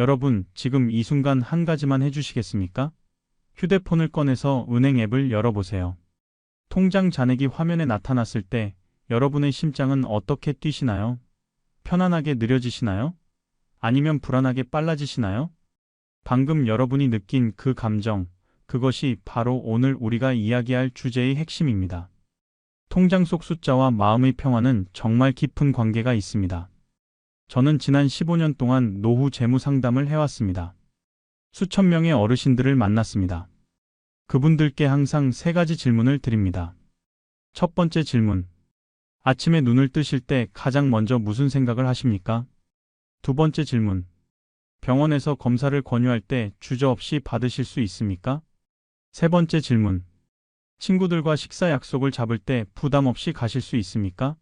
여러분, 지금 이 순간 한 가지만 해주시겠습니까? 휴대폰을 꺼내서 은행 앱을 열어보세요. 통장 잔액이 화면에 나타났을 때 여러분의 심장은 어떻게 뛰시나요? 편안하게 느려지시나요? 아니면 불안하게 빨라지시나요? 방금 여러분이 느낀 그 감정, 그것이 바로 오늘 우리가 이야기할 주제의 핵심입니다. 통장 속 숫자와 마음의 평화는 정말 깊은 관계가 있습니다. 저는 지난 15년 동안 노후 재무 상담을 해왔습니다. 수천 명의 어르신들을 만났습니다. 그분들께 항상 세 가지 질문을 드립니다. 첫 번째 질문. 아침에 눈을 뜨실 때 가장 먼저 무슨 생각을 하십니까? 두 번째 질문. 병원에서 검사를 권유할 때 주저없이 받으실 수 있습니까? 세 번째 질문. 친구들과 식사 약속을 잡을 때 부담 없이 가실 수 있습니까?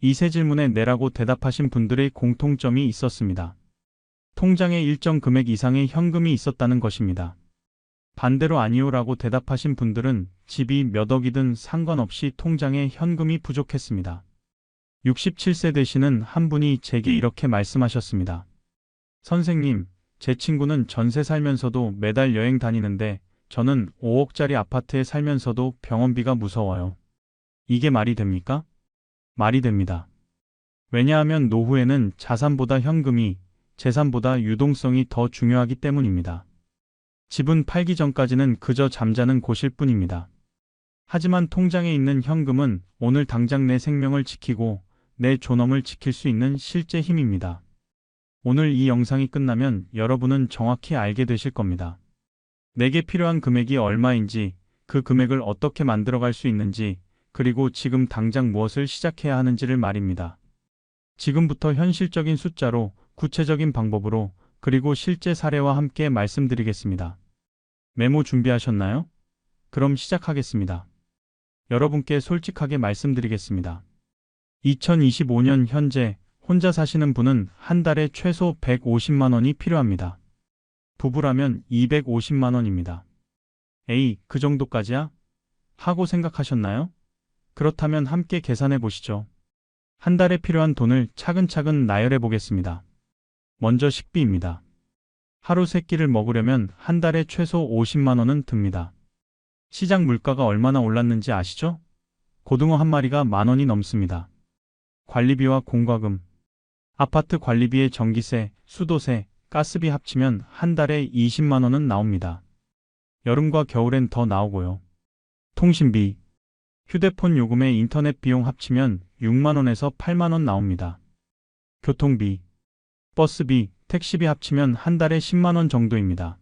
이 세 질문에 네라고 대답하신 분들의 공통점이 있었습니다. 통장에 일정 금액 이상의 현금이 있었다는 것입니다. 반대로 아니요라고 대답하신 분들은 집이 몇 억이든 상관없이 통장에 현금이 부족했습니다. 67세 되시는 한 분이 제게 이렇게 말씀하셨습니다. 선생님, 제 친구는 전세 살면서도 매달 여행 다니는데 저는 5억짜리 아파트에 살면서도 병원비가 무서워요. 이게 말이 됩니까? 말이 됩니다. 왜냐하면 노후에는 자산보다 현금이, 재산보다 유동성이 더 중요하기 때문입니다. 집은 팔기 전까지는 그저 잠자는 곳일 뿐입니다. 하지만 통장에 있는 현금은 오늘 당장 내 생명을 지키고 내 존엄을 지킬 수 있는 실제 힘입니다. 오늘 이 영상이 끝나면 여러분은 정확히 알게 되실 겁니다. 내게 필요한 금액이 얼마인지, 그 금액을 어떻게 만들어갈 수 있는지, 그리고 지금 당장 무엇을 시작해야 하는지를 말입니다. 지금부터 현실적인 숫자로, 구체적인 방법으로, 그리고 실제 사례와 함께 말씀드리겠습니다. 메모 준비하셨나요? 그럼 시작하겠습니다. 여러분께 솔직하게 말씀드리겠습니다. 2025년 현재 혼자 사시는 분은 한 달에 최소 150만 원이 필요합니다. 부부라면 250만 원입니다. 에이, 그 정도까지야? 하고 생각하셨나요? 그렇다면 함께 계산해 보시죠. 한 달에 필요한 돈을 차근차근 나열해 보겠습니다. 먼저 식비입니다. 하루 세 끼를 먹으려면 한 달에 최소 50만 원은 듭니다. 시장 물가가 얼마나 올랐는지 아시죠? 고등어 한 마리가 10,000원이 넘습니다. 관리비와 공과금, 아파트 관리비에 전기세, 수도세, 가스비 합치면 한 달에 20만 원은 나옵니다. 여름과 겨울엔 더 나오고요. 통신비, 휴대폰 요금에 인터넷 비용 합치면 6만 원에서 8만 원 나옵니다. 교통비, 버스비, 택시비 합치면 한 달에 10만 원 정도입니다.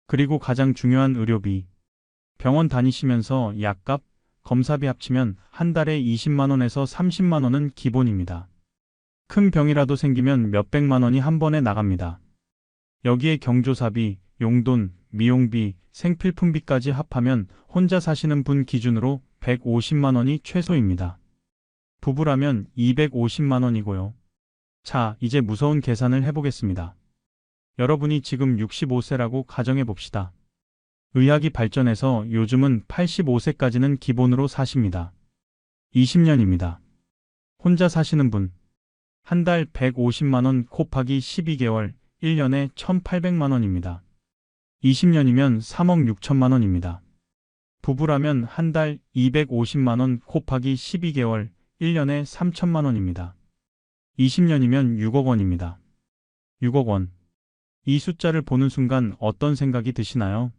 그리고 가장 중요한 의료비, 병원 다니시면서 약값, 검사비 합치면 한 달에 20만 원에서 30만 원은 기본입니다. 큰 병이라도 생기면 몇백만 원이 한 번에 나갑니다. 여기에 경조사비, 용돈, 미용비, 생필품비까지 합하면 혼자 사시는 분 기준으로 150만 원이 최소입니다. 부부라면 250만 원이고요. 자, 이제 무서운 계산을 해보겠습니다. 여러분이 지금 65세라고 가정해 봅시다. 의학이 발전해서 요즘은 85세까지는 기본으로 사십니다. 20년입니다. 혼자 사시는 분, 한 달 150만 원 곱하기 12개월, 1년에 1,800만 원입니다. 20년이면 3억 6천만 원입니다. 부부라면 한 달 250만 원 곱하기 12개월, 1년에 3천만 원입니다. 20년이면 6억 원입니다. 6억 원. 이 숫자를 보는 순간 어떤 생각이 드시나요?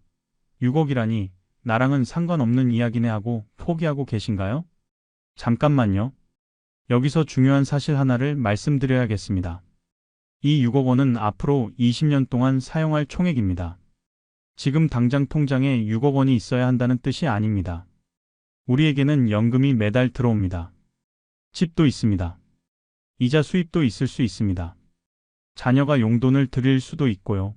6억이라니 나랑은 상관없는 이야기네 하고 포기하고 계신가요? 잠깐만요. 여기서 중요한 사실 하나를 말씀드려야겠습니다. 이 6억 원은 앞으로 20년 동안 사용할 총액입니다. 지금 당장 통장에 6억 원이 있어야 한다는 뜻이 아닙니다. 우리에게는 연금이 매달 들어옵니다. 집도 있습니다. 이자 수입도 있을 수 있습니다. 자녀가 용돈을 드릴 수도 있고요.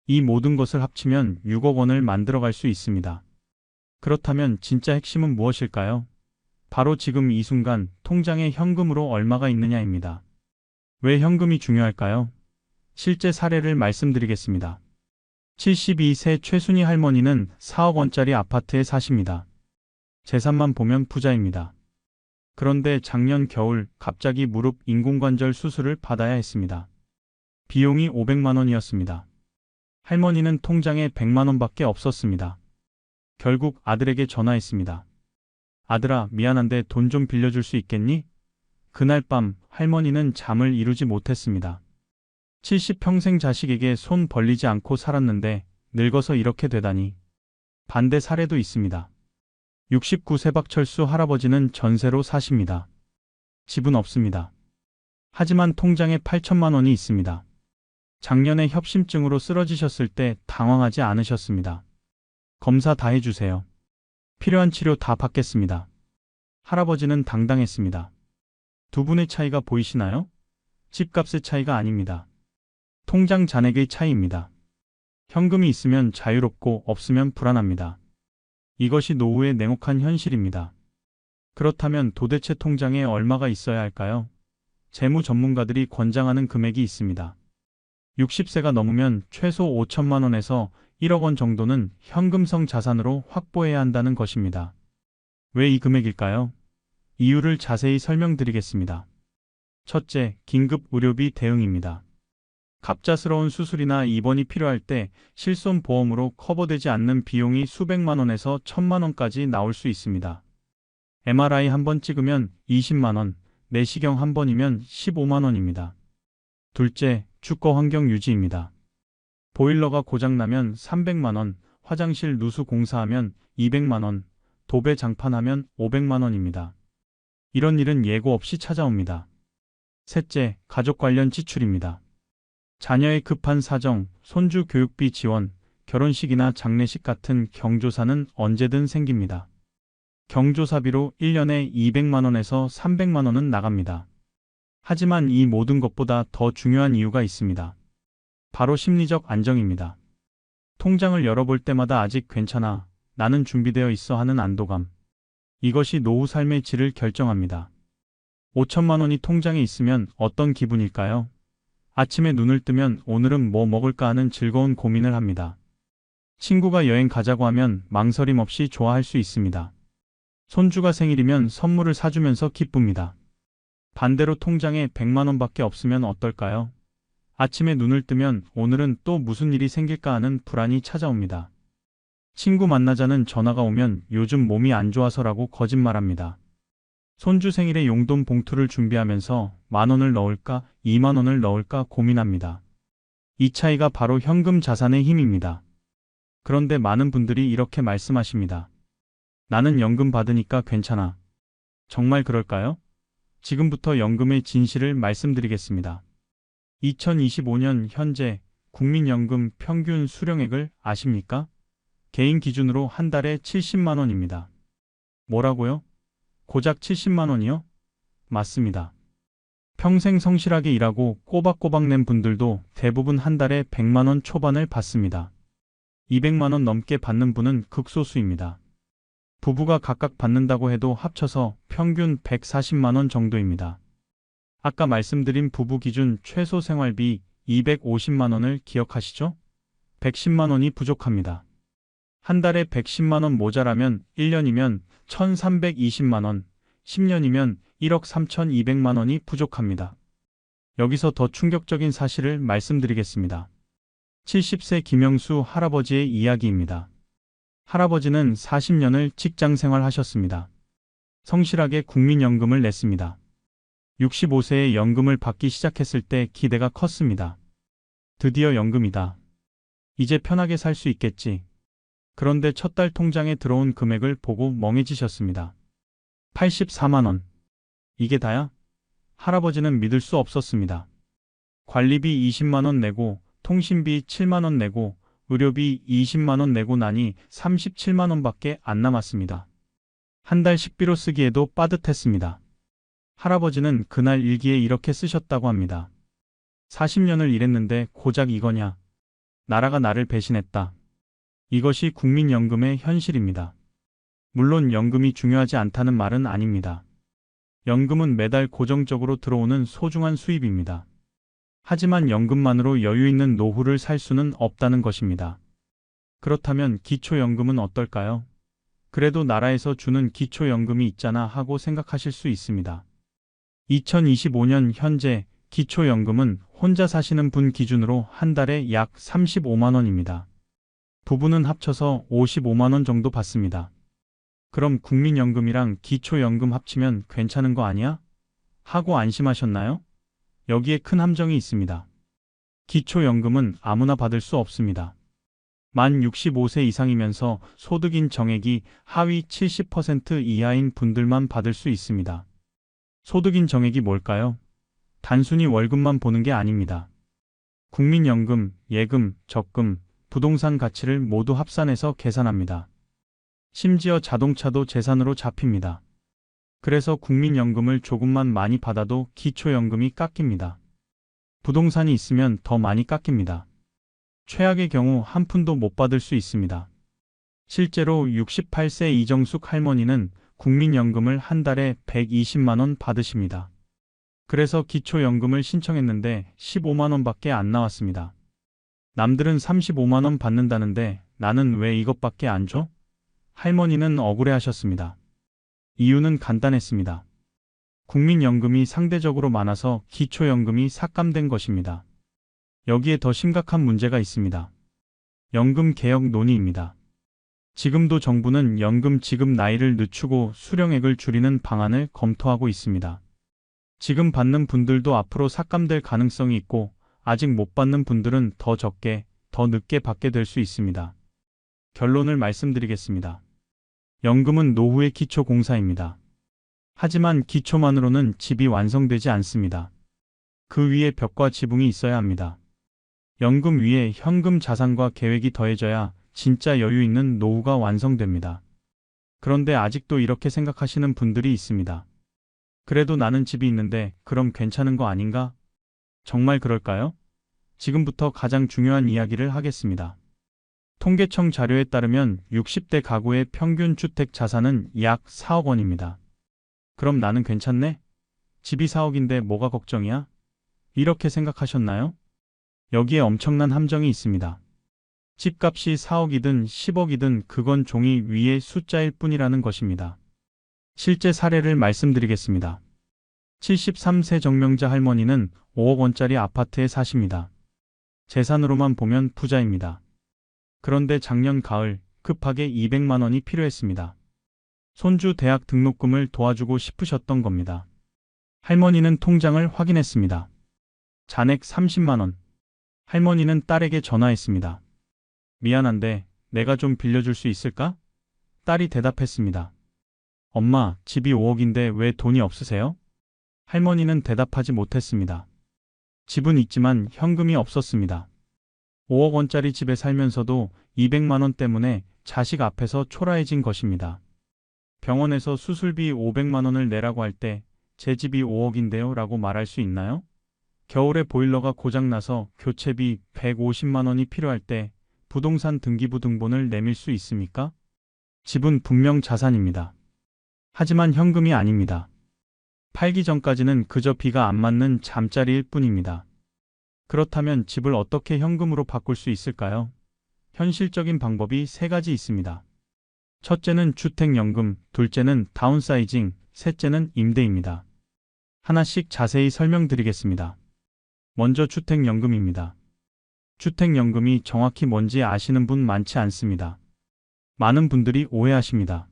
이 모든 것을 합치면 6억 원을 만들어갈 수 있습니다. 그렇다면 진짜 핵심은 무엇일까요? 바로 지금 이 순간 통장에 현금으로 얼마가 있느냐입니다. 왜 현금이 중요할까요? 실제 사례를 말씀드리겠습니다. 72세 최순희 할머니는 4억 원짜리 아파트에 사십니다. 재산만 보면 부자입니다. 그런데 작년 겨울 갑자기 무릎 인공관절 수술을 받아야 했습니다. 비용이 500만 원이었습니다. 할머니는 통장에 100만 원밖에 없었습니다. 결국 아들에게 전화했습니다. 아들아, 미안한데 돈 좀 빌려줄 수 있겠니? 그날 밤 할머니는 잠을 이루지 못했습니다. 70평생 자식에게 손 벌리지 않고 살았는데 늙어서 이렇게 되다니. 반대 사례도 있습니다. 69세 박철수 할아버지는 전세로 사십니다. 집은 없습니다. 하지만 통장에 8천만 원이 있습니다. 작년에 협심증으로 쓰러지셨을 때 당황하지 않으셨습니다. 검사 다 해주세요. 필요한 치료 다 받겠습니다. 할아버지는 당당했습니다. 두 분의 차이가 보이시나요? 집값의 차이가 아닙니다. 통장 잔액의 차이입니다. 현금이 있으면 자유롭고 없으면 불안합니다. 이것이 노후의 냉혹한 현실입니다. 그렇다면 도대체 통장에 얼마가 있어야 할까요? 재무 전문가들이 권장하는 금액이 있습니다. 60세가 넘으면 최소 5천만 원에서 1억 원 정도는 현금성 자산으로 확보해야 한다는 것입니다. 왜 이 금액일까요? 이유를 자세히 설명드리겠습니다. 첫째, 긴급 의료비 대응입니다. 갑작스러운 수술이나 입원이 필요할 때 실손보험으로 커버되지 않는 비용이 수백만 원에서 1,000만 원까지 나올 수 있습니다. MRI 한 번 찍으면 20만 원, 내시경 한 번이면 15만 원입니다. 둘째, 주거 환경 유지입니다. 보일러가 고장나면 300만 원, 화장실 누수 공사하면 200만 원, 도배 장판하면 500만 원입니다. 이런 일은 예고 없이 찾아옵니다. 셋째, 가족 관련 지출입니다. 자녀의 급한 사정, 손주 교육비 지원, 결혼식이나 장례식 같은 경조사는 언제든 생깁니다. 경조사비로 1년에 200만 원에서 300만 원은 나갑니다. 하지만 이 모든 것보다 더 중요한 이유가 있습니다. 바로 심리적 안정입니다. 통장을 열어볼 때마다 아직 괜찮아, 나는 준비되어 있어 하는 안도감. 이것이 노후 삶의 질을 결정합니다. 5천만 원이 통장에 있으면 어떤 기분일까요? 아침에 눈을 뜨면 오늘은 뭐 먹을까 하는 즐거운 고민을 합니다. 친구가 여행 가자고 하면 망설임 없이 좋아할 수 있습니다. 손주가 생일이면 선물을 사주면서 기쁩니다. 반대로 통장에 100만 원밖에 없으면 어떨까요? 아침에 눈을 뜨면 오늘은 또 무슨 일이 생길까 하는 불안이 찾아옵니다. 친구 만나자는 전화가 오면 요즘 몸이 안 좋아서라고 거짓말합니다. 손주 생일에 용돈 봉투를 준비하면서 10,000원을 넣을까 2만 원을 넣을까 고민합니다. 이 차이가 바로 현금 자산의 힘입니다. 그런데 많은 분들이 이렇게 말씀하십니다. 나는 연금 받으니까 괜찮아. 정말 그럴까요? 지금부터 연금의 진실을 말씀드리겠습니다. 2025년 현재 국민연금 평균 수령액을 아십니까? 개인 기준으로 한 달에 70만 원입니다. 뭐라고요? 고작 70만 원이요? 맞습니다. 평생 성실하게 일하고 꼬박꼬박 낸 분들도 대부분 한 달에 100만 원 초반을 받습니다. 200만 원 넘게 받는 분은 극소수입니다. 부부가 각각 받는다고 해도 합쳐서 평균 140만 원 정도입니다. 아까 말씀드린 부부 기준 최소 생활비 250만 원을 기억하시죠? 110만 원이 부족합니다. 한 달에 110만 원 모자라면 1년이면 1,320만 원, 10년이면 1억 3,200만 원이 부족합니다. 여기서 더 충격적인 사실을 말씀드리겠습니다. 70세 김영수 할아버지의 이야기입니다. 할아버지는 40년을 직장 생활하셨습니다. 성실하게 국민연금을 냈습니다. 65세에 연금을 받기 시작했을 때 기대가 컸습니다. 드디어 연금이다. 이제 편하게 살 수 있겠지. 그런데 첫 달 통장에 들어온 금액을 보고 멍해지셨습니다. 84만 원. 이게 다야? 할아버지는 믿을 수 없었습니다. 관리비 20만 원 내고, 통신비 7만 원 내고, 의료비 20만 원 내고 나니 37만 원밖에 안 남았습니다. 한 달 식비로 쓰기에도 빠듯했습니다. 할아버지는 그날 일기에 이렇게 쓰셨다고 합니다. 40년을 일했는데 고작 이거냐. 나라가 나를 배신했다. 이것이 국민연금의 현실입니다. 물론 연금이 중요하지 않다는 말은 아닙니다. 연금은 매달 고정적으로 들어오는 소중한 수입입니다. 하지만 연금만으로 여유 있는 노후를 살 수는 없다는 것입니다. 그렇다면 기초연금은 어떨까요? 그래도 나라에서 주는 기초연금이 있잖아 하고 생각하실 수 있습니다. 2025년 현재 기초연금은 혼자 사시는 분 기준으로 한 달에 약 35만 원입니다. 부부는 합쳐서 55만 원 정도 받습니다. 그럼 국민연금이랑 기초연금 합치면 괜찮은 거 아니야? 하고 안심하셨나요? 여기에 큰 함정이 있습니다. 기초연금은 아무나 받을 수 없습니다. 만 65세 이상이면서 소득인 정액이 하위 70% 이하인 분들만 받을 수 있습니다. 소득인 정액이 뭘까요? 단순히 월급만 보는 게 아닙니다. 국민연금, 예금, 적금, 부동산 가치를 모두 합산해서 계산합니다. 심지어 자동차도 재산으로 잡힙니다. 그래서 국민연금을 조금만 많이 받아도 기초연금이 깎입니다. 부동산이 있으면 더 많이 깎입니다. 최악의 경우 한 푼도 못 받을 수 있습니다. 실제로 68세 이정숙 할머니는 국민연금을 한 달에 120만 원 받으십니다. 그래서 기초연금을 신청했는데 15만 원밖에 안 나왔습니다. 남들은 35만 원 받는다는데 나는 왜 이것밖에 안 줘? 할머니는 억울해하셨습니다. 이유는 간단했습니다. 국민연금이 상대적으로 많아서 기초연금이 삭감된 것입니다. 여기에 더 심각한 문제가 있습니다. 연금 개혁 논의입니다. 지금도 정부는 연금 지급 나이를 늦추고 수령액을 줄이는 방안을 검토하고 있습니다. 지금 받는 분들도 앞으로 삭감될 가능성이 있고 아직 못 받는 분들은 더 적게, 더 늦게 받게 될 수 있습니다. 결론을 말씀드리겠습니다. 연금은 노후의 기초공사입니다. 하지만 기초만으로는 집이 완성되지 않습니다. 그 위에 벽과 지붕이 있어야 합니다. 연금 위에 현금 자산과 계획이 더해져야 진짜 여유 있는 노후가 완성됩니다. 그런데 아직도 이렇게 생각하시는 분들이 있습니다. 그래도 나는 집이 있는데 그럼 괜찮은 거 아닌가? 정말 그럴까요? 지금부터 가장 중요한 이야기를 하겠습니다. 통계청 자료에 따르면 60대 가구의 평균 주택 자산은 약 4억 원입니다. 그럼 나는 괜찮네? 집이 4억인데 뭐가 걱정이야? 이렇게 생각하셨나요? 여기에 엄청난 함정이 있습니다. 집값이 4억이든 10억이든 그건 종이 위의 숫자일 뿐이라는 것입니다. 실제 사례를 말씀드리겠습니다. 73세 정명자 할머니는 5억 원짜리 아파트에 사십니다. 재산으로만 보면 부자입니다. 그런데 작년 가을 급하게 200만 원이 필요했습니다. 손주 대학 등록금을 도와주고 싶으셨던 겁니다. 할머니는 통장을 확인했습니다. 잔액 30만 원. 할머니는 딸에게 전화했습니다. 미안한데 내가 좀 빌려줄 수 있을까? 딸이 대답했습니다. 엄마, 집이 5억인데 왜 돈이 없으세요? 할머니는 대답하지 못했습니다. 집은 있지만 현금이 없었습니다. 5억 원짜리 집에 살면서도 200만 원 때문에 자식 앞에서 초라해진 것입니다. 병원에서 수술비 500만 원을 내라고 할 때 제 집이 5억인데요 라고 말할 수 있나요? 겨울에 보일러가 고장나서 교체비 150만 원이 필요할 때 부동산 등기부 등본을 내밀 수 있습니까? 집은 분명 자산입니다. 하지만 현금이 아닙니다. 팔기 전까지는 그저 비가 안 맞는 잠자리일 뿐입니다. 그렇다면 집을 어떻게 현금으로 바꿀 수 있을까요? 현실적인 방법이 세 가지 있습니다. 첫째는 주택연금, 둘째는 다운사이징, 셋째는 임대입니다. 하나씩 자세히 설명드리겠습니다. 먼저 주택연금입니다. 주택연금이 정확히 뭔지 아시는 분 많지 않습니다. 많은 분들이 오해하십니다.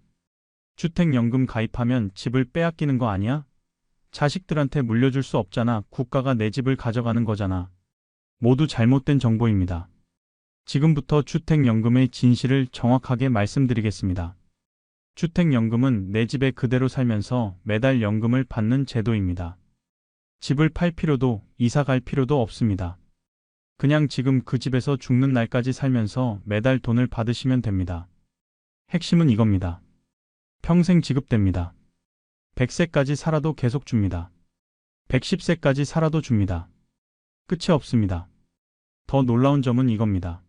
주택연금 가입하면 집을 빼앗기는 거 아니야? 자식들한테 물려줄 수 없잖아. 국가가 내 집을 가져가는 거잖아. 모두 잘못된 정보입니다. 지금부터 주택연금의 진실을 정확하게 말씀드리겠습니다. 주택연금은 내 집에 그대로 살면서 매달 연금을 받는 제도입니다. 집을 팔 필요도 이사 갈 필요도 없습니다. 그냥 지금 그 집에서 죽는 날까지 살면서 매달 돈을 받으시면 됩니다. 핵심은 이겁니다. 평생 지급됩니다. 100세까지 살아도 계속 줍니다. 110세까지 살아도 줍니다. 끝이 없습니다. 더 놀라운 점은 이겁니다.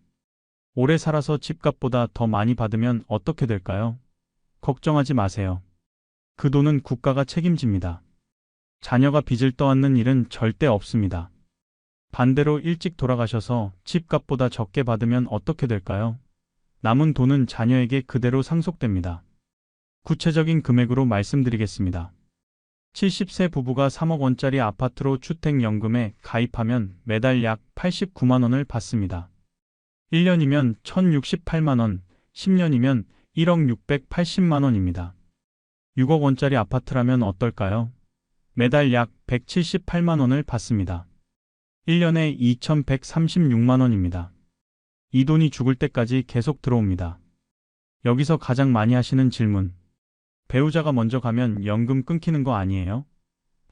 오래 살아서 집값보다 더 많이 받으면 어떻게 될까요? 걱정하지 마세요. 그 돈은 국가가 책임집니다. 자녀가 빚을 떠안는 일은 절대 없습니다. 반대로 일찍 돌아가셔서 집값보다 적게 받으면 어떻게 될까요? 남은 돈은 자녀에게 그대로 상속됩니다. 구체적인 금액으로 말씀드리겠습니다. 70세 부부가 3억 원짜리 아파트로 주택연금에 가입하면 매달 약 89만 원을 받습니다. 1년이면 1,068만 원, 10년이면 1억 680만 원입니다. 6억 원짜리 아파트라면 어떨까요? 매달 약 178만 원을 받습니다. 1년에 2,136만 원입니다. 이 돈이 죽을 때까지 계속 들어옵니다. 여기서 가장 많이 하시는 질문. 배우자가 먼저 가면 연금 끊기는 거 아니에요?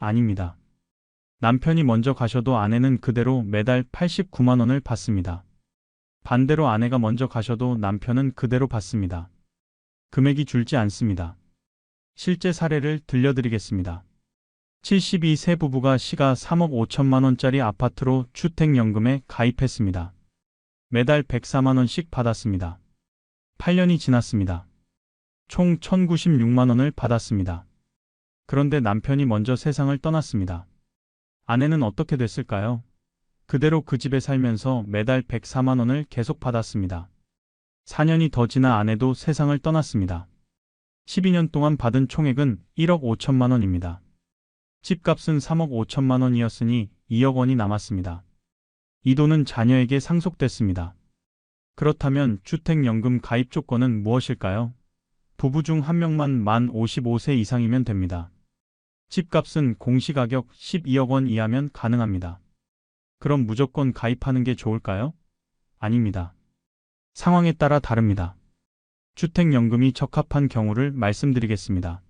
아닙니다. 남편이 먼저 가셔도 아내는 그대로 매달 89만 원을 받습니다. 반대로 아내가 먼저 가셔도 남편은 그대로 받습니다. 금액이 줄지 않습니다. 실제 사례를 들려드리겠습니다. 72세 부부가 시가 3억 5천만 원짜리 아파트로 주택연금에 가입했습니다. 매달 104만 원씩 받았습니다. 8년이 지났습니다. 총 1,096만 원을 받았습니다. 그런데 남편이 먼저 세상을 떠났습니다. 아내는 어떻게 됐을까요? 그대로 그 집에 살면서 매달 104만 원을 계속 받았습니다. 4년이 더 지나 아내도 세상을 떠났습니다. 12년 동안 받은 총액은 1억 5천만 원입니다. 집값은 3억 5천만 원이었으니 2억 원이 남았습니다. 이 돈은 자녀에게 상속됐습니다. 그렇다면 주택연금 가입 조건은 무엇일까요? 부부 중 한 명만 만 55세 이상이면 됩니다. 집값은 공시가격 12억 원 이하면 가능합니다. 그럼 무조건 가입하는 게 좋을까요? 아닙니다. 상황에 따라 다릅니다. 주택연금이 적합한 경우를 말씀드리겠습니다.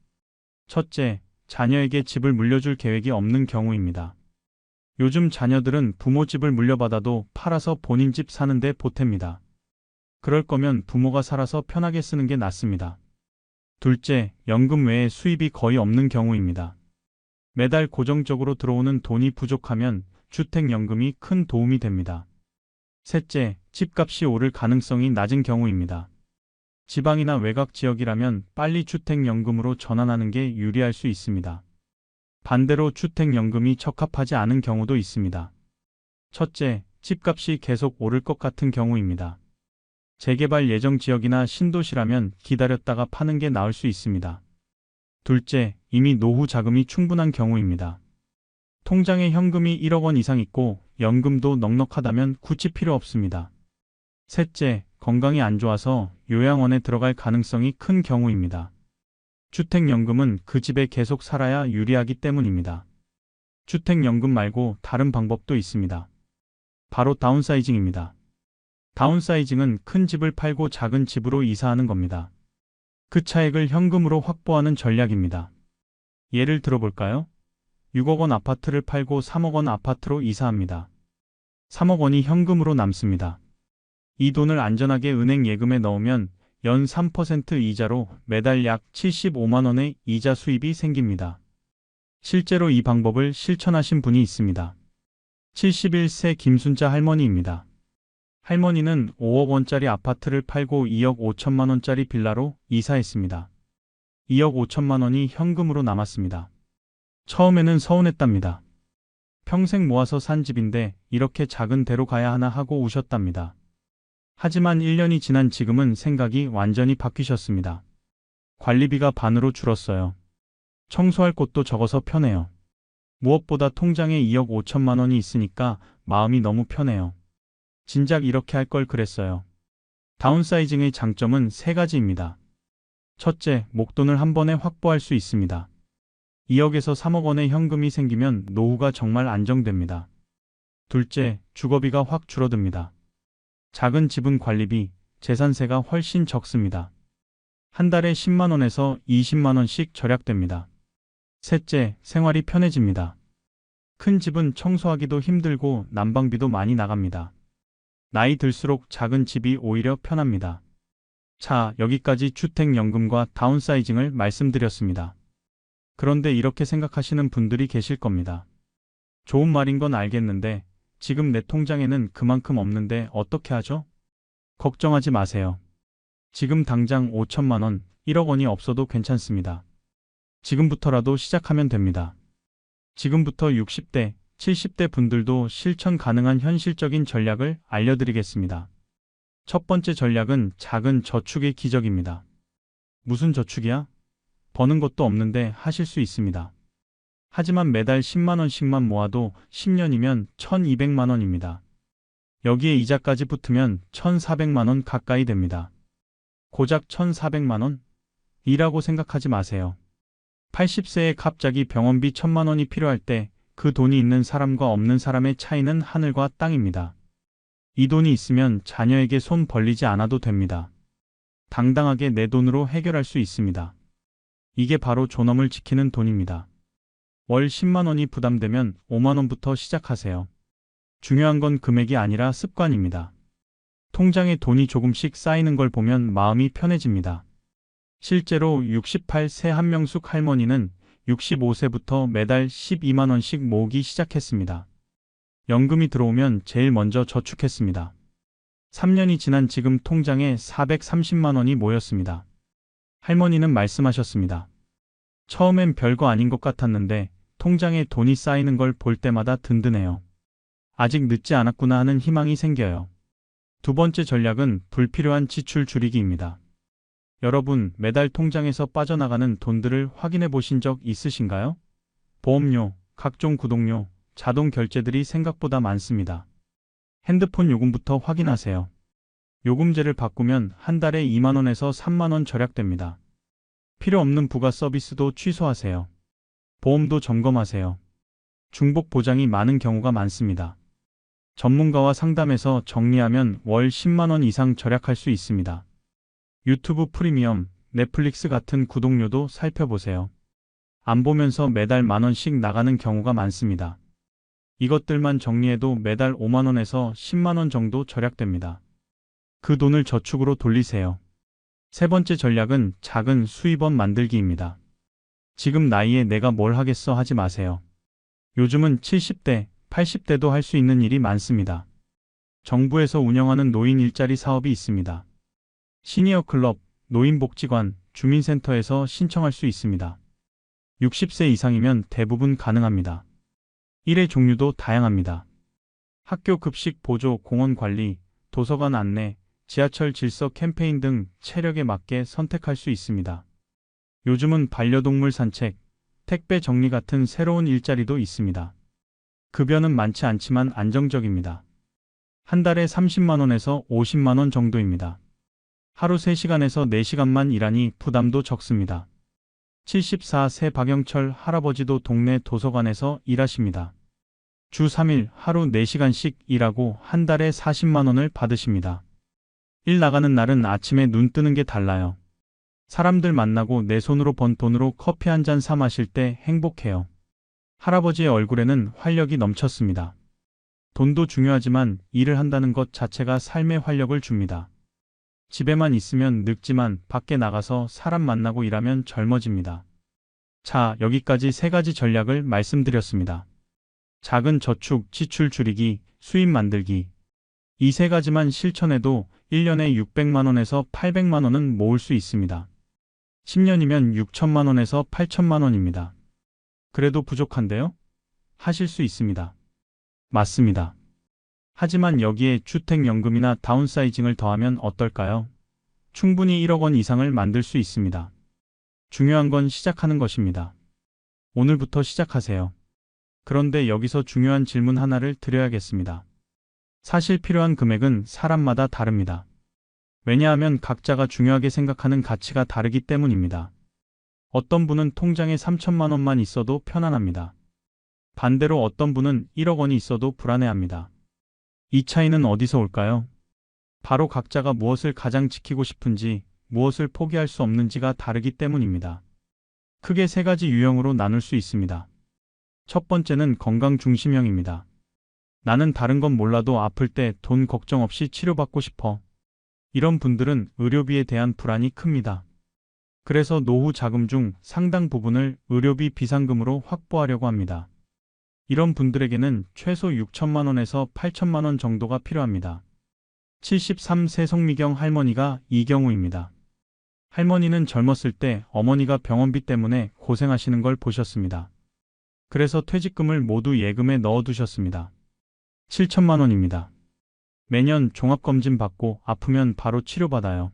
첫째, 자녀에게 집을 물려줄 계획이 없는 경우입니다. 요즘 자녀들은 부모 집을 물려받아도 팔아서 본인 집 사는데 보탭니다. 그럴 거면 부모가 살아서 편하게 쓰는 게 낫습니다. 둘째, 연금 외에 수입이 거의 없는 경우입니다. 매달 고정적으로 들어오는 돈이 부족하면 주택연금이 큰 도움이 됩니다. 셋째, 집값이 오를 가능성이 낮은 경우입니다. 지방이나 외곽 지역이라면 빨리 주택연금으로 전환하는 게 유리할 수 있습니다. 반대로 주택연금이 적합하지 않은 경우도 있습니다. 첫째, 집값이 계속 오를 것 같은 경우입니다. 재개발 예정 지역이나 신도시라면 기다렸다가 파는 게 나을 수 있습니다. 둘째, 이미 노후 자금이 충분한 경우입니다. 통장에 현금이 1억 원 이상 있고 연금도 넉넉하다면 굳이 필요 없습니다. 셋째, 건강이 안 좋아서 요양원에 들어갈 가능성이 큰 경우입니다. 주택연금은 그 집에 계속 살아야 유리하기 때문입니다. 주택연금 말고 다른 방법도 있습니다. 바로 다운사이징입니다. 다운사이징은 큰 집을 팔고 작은 집으로 이사하는 겁니다. 그 차액을 현금으로 확보하는 전략입니다. 예를 들어볼까요? 6억 원 아파트를 팔고 3억 원 아파트로 이사합니다. 3억 원이 현금으로 남습니다. 이 돈을 안전하게 은행 예금에 넣으면 연 3% 이자로 매달 약 75만 원의 이자 수입이 생깁니다. 실제로 이 방법을 실천하신 분이 있습니다. 71세 김순자 할머니입니다. 할머니는 5억 원짜리 아파트를 팔고 2억 5천만 원짜리 빌라로 이사했습니다. 2억 5천만 원이 현금으로 남았습니다. 처음에는 서운했답니다. 평생 모아서 산 집인데 이렇게 작은 데로 가야 하나 하고 우셨답니다. 하지만 1년이 지난 지금은 생각이 완전히 바뀌셨습니다. 관리비가 반으로 줄었어요. 청소할 곳도 적어서 편해요. 무엇보다 통장에 2억 5천만 원이 있으니까 마음이 너무 편해요. 진작 이렇게 할 걸 그랬어요. 다운사이징의 장점은 세 가지입니다. 첫째, 목돈을 한 번에 확보할 수 있습니다. 2억에서 3억 원의 현금이 생기면 노후가 정말 안정됩니다. 둘째, 주거비가 확 줄어듭니다. 작은 집은 관리비, 재산세가 훨씬 적습니다. 한 달에 10만 원에서 20만 원씩 절약됩니다. 셋째, 생활이 편해집니다. 큰 집은 청소하기도 힘들고 난방비도 많이 나갑니다. 나이 들수록 작은 집이 오히려 편합니다. 자, 여기까지 주택연금과 다운사이징을 말씀드렸습니다. 그런데 이렇게 생각하시는 분들이 계실 겁니다. 좋은 말인 건 알겠는데 지금 내 통장에는 그만큼 없는데 어떻게 하죠? 걱정하지 마세요. 지금 당장 5천만 원, 1억 원이 없어도 괜찮습니다. 지금부터라도 시작하면 됩니다. 지금부터 60대, 70대 분들도 실천 가능한 현실적인 전략을 알려드리겠습니다. 첫 번째 전략은 작은 저축의 기적입니다. 무슨 저축이야? 버는 것도 없는데 하실 수 있습니다. 하지만 매달 10만 원씩만 모아도 10년이면 1,200만 원입니다. 여기에 이자까지 붙으면 1,400만 원 가까이 됩니다. 고작 1,400만 원? 이라고 생각하지 마세요. 80세에 갑자기 병원비 1,000만 원이 필요할 때 그 돈이 있는 사람과 없는 사람의 차이는 하늘과 땅입니다. 이 돈이 있으면 자녀에게 손 벌리지 않아도 됩니다. 당당하게 내 돈으로 해결할 수 있습니다. 이게 바로 존엄을 지키는 돈입니다. 월 10만 원이 부담되면 5만 원부터 시작하세요. 중요한 건 금액이 아니라 습관입니다. 통장에 돈이 조금씩 쌓이는 걸 보면 마음이 편해집니다. 실제로 68세 한명숙 할머니는 65세부터 매달 12만 원씩 모으기 시작했습니다. 연금이 들어오면 제일 먼저 저축했습니다. 3년이 지난 지금 통장에 430만 원이 모였습니다. 할머니는 말씀하셨습니다. 처음엔 별거 아닌 것 같았는데 통장에 돈이 쌓이는 걸 볼 때마다 든든해요. 아직 늦지 않았구나 하는 희망이 생겨요. 두 번째 전략은 불필요한 지출 줄이기입니다. 여러분, 매달 통장에서 빠져나가는 돈들을 확인해 보신 적 있으신가요? 보험료, 각종 구독료, 자동 결제들이 생각보다 많습니다. 핸드폰 요금부터 확인하세요. 요금제를 바꾸면 한 달에 2만 원에서 3만 원 절약됩니다. 필요 없는 부가 서비스도 취소하세요. 보험도 점검하세요. 중복 보장이 많은 경우가 많습니다. 전문가와 상담해서 정리하면 월 10만 원 이상 절약할 수 있습니다. 유튜브 프리미엄, 넷플릭스 같은 구독료도 살펴보세요. 안 보면서 매달 만 원씩 나가는 경우가 많습니다. 이것들만 정리해도 매달 5만 원에서 10만 원 정도 절약됩니다. 그 돈을 저축으로 돌리세요. 세 번째 전략은 작은 수입원 만들기입니다. 지금 나이에 내가 뭘 하겠어 하지 마세요. 요즘은 70대, 80대도 할 수 있는 일이 많습니다. 정부에서 운영하는 노인 일자리 사업이 있습니다. 시니어 클럽, 노인복지관, 주민센터에서 신청할 수 있습니다. 60세 이상이면 대부분 가능합니다. 일의 종류도 다양합니다. 학교 급식 보조, 공원 관리, 도서관 안내, 지하철 질서 캠페인 등 체력에 맞게 선택할 수 있습니다. 요즘은 반려동물 산책, 택배 정리 같은 새로운 일자리도 있습니다. 급여는 많지 않지만 안정적입니다. 한 달에 30만 원에서 50만 원 정도입니다. 하루 3시간에서 4시간만 일하니 부담도 적습니다. 74세 박영철 할아버지도 동네 도서관에서 일하십니다. 주 3일 하루 4시간씩 일하고 한 달에 40만 원을 받으십니다. 일 나가는 날은 아침에 눈 뜨는 게 달라요. 사람들 만나고 내 손으로 번 돈으로 커피 한 잔 사 마실 때 행복해요. 할아버지의 얼굴에는 활력이 넘쳤습니다. 돈도 중요하지만 일을 한다는 것 자체가 삶의 활력을 줍니다. 집에만 있으면 늙지만 밖에 나가서 사람 만나고 일하면 젊어집니다. 자, 여기까지 3가지 전략을 말씀드렸습니다. 작은 저축, 지출 줄이기, 수입 만들기. 이 3가지만 실천해도 1년에 600만 원에서 800만 원은 모을 수 있습니다. 10년이면 6천만 원에서 8천만 원입니다. 그래도 부족한데요? 하실 수 있습니다. 맞습니다. 하지만 여기에 주택연금이나 다운사이징을 더하면 어떨까요? 충분히 1억 원 이상을 만들 수 있습니다. 중요한 건 시작하는 것입니다. 오늘부터 시작하세요. 그런데 여기서 중요한 질문 하나를 드려야겠습니다. 사실 필요한 금액은 사람마다 다릅니다. 왜냐하면 각자가 중요하게 생각하는 가치가 다르기 때문입니다. 어떤 분은 통장에 3천만 원만 있어도 편안합니다. 반대로 어떤 분은 1억 원이 있어도 불안해합니다. 이 차이는 어디서 올까요? 바로 각자가 무엇을 가장 지키고 싶은지, 무엇을 포기할 수 없는지가 다르기 때문입니다. 크게 3가지 유형으로 나눌 수 있습니다. 첫 번째는 건강 중심형입니다. 나는 다른 건 몰라도 아플 때 돈 걱정 없이 치료받고 싶어. 이런 분들은 의료비에 대한 불안이 큽니다. 그래서 노후 자금 중 상당 부분을 의료비 비상금으로 확보하려고 합니다. 이런 분들에게는 최소 6천만 원에서 8천만 원 정도가 필요합니다. 73세 송미경 할머니가 이 경우입니다. 할머니는 젊었을 때 어머니가 병원비 때문에 고생하시는 걸 보셨습니다. 그래서 퇴직금을 모두 예금에 넣어두셨습니다. 7천만 원입니다. 매년 종합검진 받고 아프면 바로 치료받아요.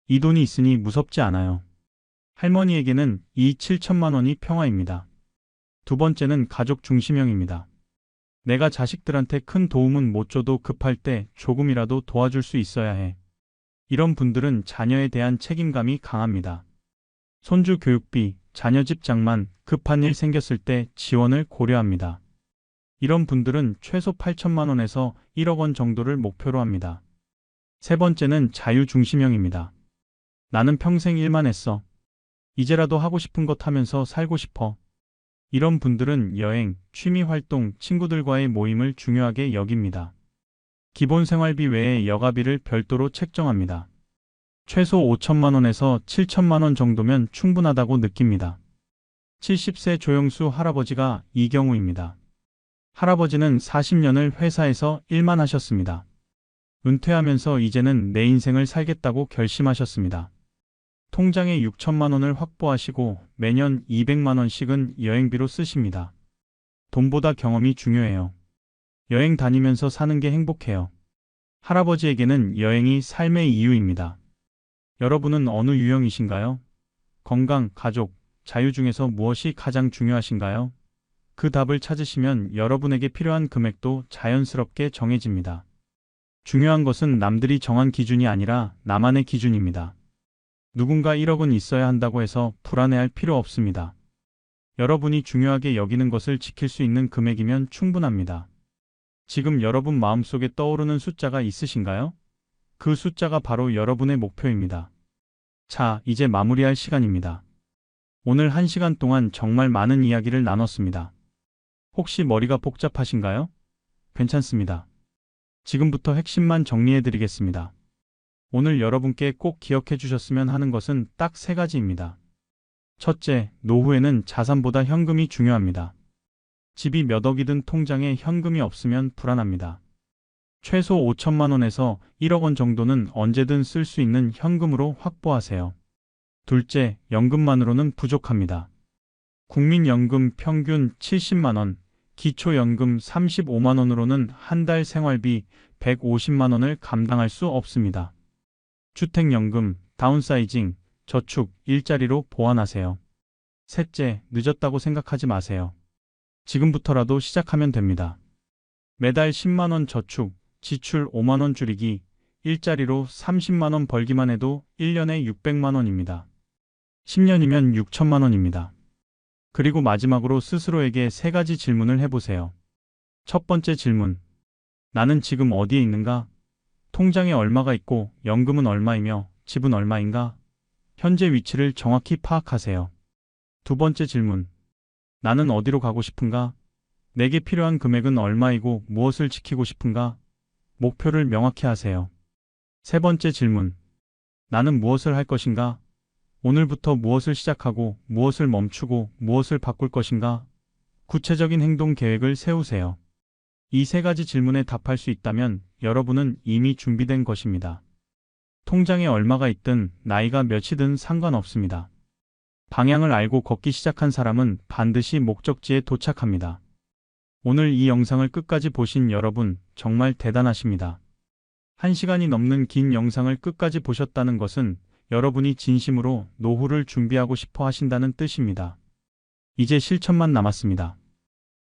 이 돈이 있으니 무섭지 않아요. 할머니에게는 이 7천만 원이 평화입니다. 두 번째는 가족 중심형입니다. 내가 자식들한테 큰 도움은 못 줘도 급할 때 조금이라도 도와줄 수 있어야 해. 이런 분들은 자녀에 대한 책임감이 강합니다. 손주 교육비, 자녀 집 장만, 급한 일 생겼을 때 지원을 고려합니다. 이런 분들은 최소 8천만 원에서 1억 원 정도를 목표로 합니다. 세 번째는 자유중심형입니다. 나는 평생 일만 했어. 이제라도 하고 싶은 것 하면서 살고 싶어. 이런 분들은 여행, 취미 활동, 친구들과의 모임을 중요하게 여깁니다. 기본 생활비 외에 여가비를 별도로 책정합니다. 최소 5천만 원에서 7천만 원 정도면 충분하다고 느낍니다. 70세 조영수 할아버지가 이 경우입니다. 할아버지는 40년을 회사에서 일만 하셨습니다. 은퇴하면서 이제는 내 인생을 살겠다고 결심하셨습니다. 통장에 6천만 원을 확보하시고 매년 200만 원씩은 여행비로 쓰십니다. 돈보다 경험이 중요해요. 여행 다니면서 사는 게 행복해요. 할아버지에게는 여행이 삶의 이유입니다. 여러분은 어느 유형이신가요? 건강, 가족, 자유 중에서 무엇이 가장 중요하신가요? 그 답을 찾으시면 여러분에게 필요한 금액도 자연스럽게 정해집니다. 중요한 것은 남들이 정한 기준이 아니라 나만의 기준입니다. 누군가 1억은 있어야 한다고 해서 불안해할 필요 없습니다. 여러분이 중요하게 여기는 것을 지킬 수 있는 금액이면 충분합니다. 지금 여러분 마음속에 떠오르는 숫자가 있으신가요? 그 숫자가 바로 여러분의 목표입니다. 자, 이제 마무리할 시간입니다. 오늘 1시간 동안 정말 많은 이야기를 나눴습니다. 혹시 머리가 복잡하신가요? 괜찮습니다. 지금부터 핵심만 정리해 드리겠습니다. 오늘 여러분께 꼭 기억해 주셨으면 하는 것은 딱 3가지입니다. 첫째, 노후에는 자산보다 현금이 중요합니다. 집이 몇 억이든 통장에 현금이 없으면 불안합니다. 최소 5천만 원에서 1억 원 정도는 언제든 쓸 수 있는 현금으로 확보하세요. 둘째, 연금만으로는 부족합니다. 국민연금 평균 70만 원, 기초연금 35만 원으로는 한 달 생활비 150만 원을 감당할 수 없습니다. 주택연금, 다운사이징, 저축, 일자리로 보완하세요. 셋째, 늦었다고 생각하지 마세요. 지금부터라도 시작하면 됩니다. 매달 10만 원 저축, 지출 5만 원 줄이기, 일자리로 30만 원 벌기만 해도 1년에 600만 원입니다. 10년이면 6천만 원입니다. 그리고 마지막으로 스스로에게 3가지 질문을 해보세요. 첫 번째 질문. 나는 지금 어디에 있는가? 통장에 얼마가 있고 연금은 얼마이며 집은 얼마인가? 현재 위치를 정확히 파악하세요. 두 번째 질문. 나는 어디로 가고 싶은가? 내게 필요한 금액은 얼마이고 무엇을 지키고 싶은가? 목표를 명확히 하세요. 세 번째 질문. 나는 무엇을 할 것인가? 오늘부터 무엇을 시작하고 무엇을 멈추고 무엇을 바꿀 것인가? 구체적인 행동 계획을 세우세요. 이 3가지 질문에 답할 수 있다면 여러분은 이미 준비된 것입니다. 통장에 얼마가 있든 나이가 몇이든 상관없습니다. 방향을 알고 걷기 시작한 사람은 반드시 목적지에 도착합니다. 오늘 이 영상을 끝까지 보신 여러분 정말 대단하십니다. 1시간이 넘는 긴 영상을 끝까지 보셨다는 것은 여러분이 진심으로 노후를 준비하고 싶어 하신다는 뜻입니다. 이제 실천만 남았습니다.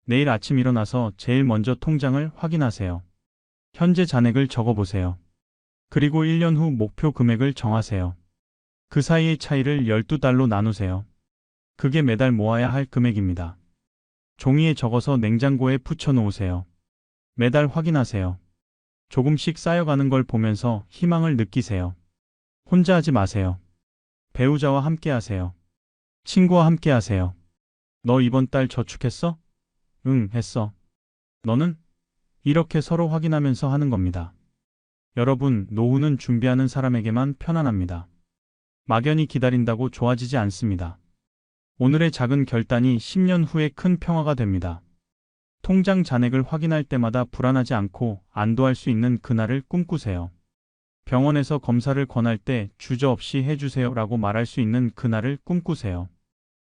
내일 아침 일어나서 제일 먼저 통장을 확인하세요. 현재 잔액을 적어보세요. 그리고 1년 후 목표 금액을 정하세요. 그 사이의 차이를 12달로 나누세요. 그게 매달 모아야 할 금액입니다. 종이에 적어서 냉장고에 붙여 놓으세요. 매달 확인하세요. 조금씩 쌓여가는 걸 보면서 희망을 느끼세요. 혼자 하지 마세요. 배우자와 함께 하세요. 친구와 함께 하세요. 너 이번 달 저축했어? 응, 했어. 너는? 이렇게 서로 확인하면서 하는 겁니다. 여러분, 노후는 준비하는 사람에게만 편안합니다. 막연히 기다린다고 좋아지지 않습니다. 오늘의 작은 결단이 10년 후에 큰 평화가 됩니다. 통장 잔액을 확인할 때마다 불안하지 않고 안도할 수 있는 그날을 꿈꾸세요. 병원에서 검사를 권할 때 주저없이 해주세요 라고 말할 수 있는 그날을 꿈꾸세요.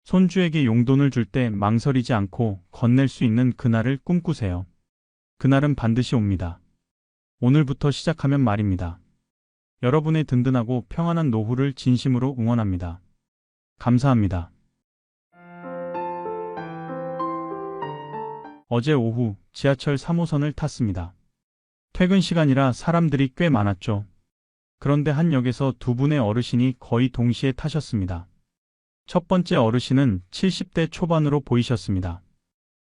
손주에게 용돈을 줄 때 망설이지 않고 건넬 수 있는 그날을 꿈꾸세요. 그날은 반드시 옵니다. 오늘부터 시작하면 말입니다. 여러분의 든든하고 평안한 노후를 진심으로 응원합니다. 감사합니다. 어제 오후 지하철 3호선을 탔습니다. 퇴근 시간이라 사람들이 꽤 많았죠. 그런데 한 역에서 두 분의 어르신이 거의 동시에 타셨습니다. 첫 번째 어르신은 70대 초반으로 보이셨습니다.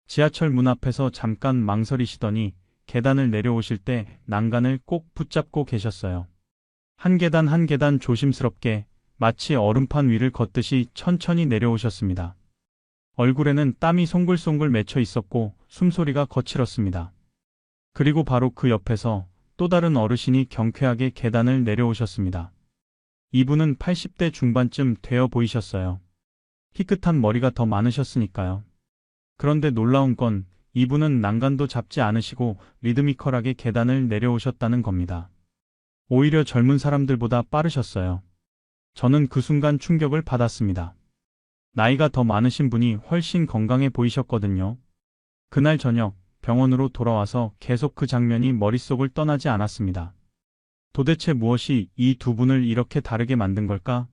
지하철 문 앞에서 잠깐 망설이시더니 계단을 내려오실 때 난간을 꼭 붙잡고 계셨어요. 한 계단 한 계단 조심스럽게 마치 얼음판 위를 걷듯이 천천히 내려오셨습니다. 얼굴에는 땀이 송글송글 맺혀 있었고 숨소리가 거칠었습니다. 그리고 바로 그 옆에서 또 다른 어르신이 경쾌하게 계단을 내려오셨습니다. 이분은 80대 중반쯤 되어 보이셨어요. 희끗한 머리가 더 많으셨으니까요. 그런데 놀라운 건 이분은 난간도 잡지 않으시고 리드미컬하게 계단을 내려오셨다는 겁니다. 오히려 젊은 사람들보다 빠르셨어요. 저는 그 순간 충격을 받았습니다. 나이가 더 많으신 분이 훨씬 건강해 보이셨거든요. 그날 저녁 병원으로 돌아와서 계속 그 장면이 머릿속을 떠나지 않았습니다. 도대체 무엇이 이 두 분을 이렇게 다르게 만든 걸까?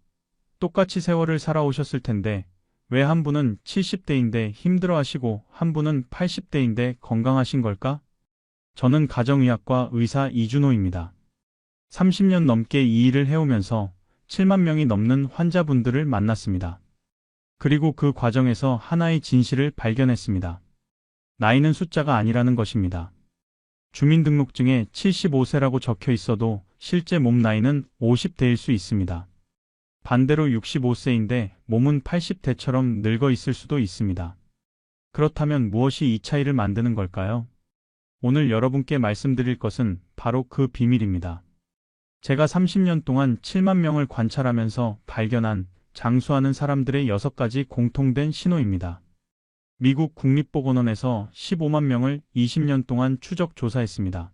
똑같이 세월을 살아오셨을 텐데 왜 한 분은 70대인데 힘들어하시고 한 분은 80대인데 건강하신 걸까? 저는 가정의학과 의사 이준호입니다. 30년 넘게 이 일을 해오면서 7만 명이 넘는 환자분들을 만났습니다. 그리고 그 과정에서 하나의 진실을 발견했습니다. 나이는 숫자가 아니라는 것입니다. 주민등록증에 75세라고 적혀 있어도 실제 몸 나이는 50대일 수 있습니다. 반대로 65세인데 몸은 80대처럼 늙어 있을 수도 있습니다. 그렇다면 무엇이 이 차이를 만드는 걸까요? 오늘 여러분께 말씀드릴 것은 바로 그 비밀입니다. 제가 30년 동안 7만 명을 관찰하면서 발견한 장수하는 사람들의 6가지 공통된 신호입니다. 미국 국립보건원에서 15만 명을 20년 동안 추적 조사했습니다.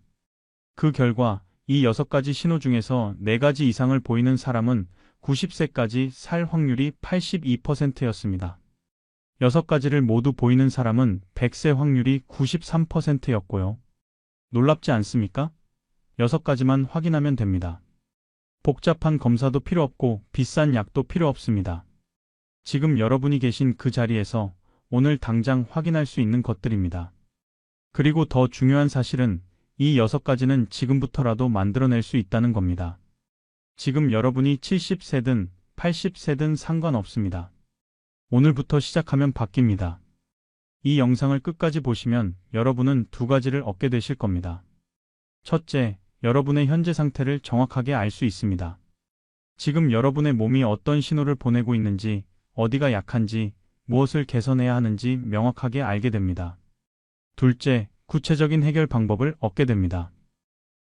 그 결과 이 6가지 신호 중에서 4가지 이상을 보이는 사람은 90세까지 살 확률이 82%였습니다. 6가지를 모두 보이는 사람은 100세 확률이 93%였고요. 놀랍지 않습니까? 6가지만 확인하면 됩니다. 복잡한 검사도 필요 없고 비싼 약도 필요 없습니다. 지금 여러분이 계신 그 자리에서 오늘 당장 확인할 수 있는 것들입니다. 그리고 더 중요한 사실은 이 6가지는 지금부터라도 만들어낼 수 있다는 겁니다. 지금 여러분이 70세든 80세든 상관없습니다. 오늘부터 시작하면 바뀝니다. 이 영상을 끝까지 보시면 여러분은 2가지를 얻게 되실 겁니다. 첫째, 여러분의 현재 상태를 정확하게 알 수 있습니다. 지금 여러분의 몸이 어떤 신호를 보내고 있는지, 어디가 약한지, 무엇을 개선해야 하는지 명확하게 알게 됩니다. 둘째, 구체적인 해결 방법을 얻게 됩니다.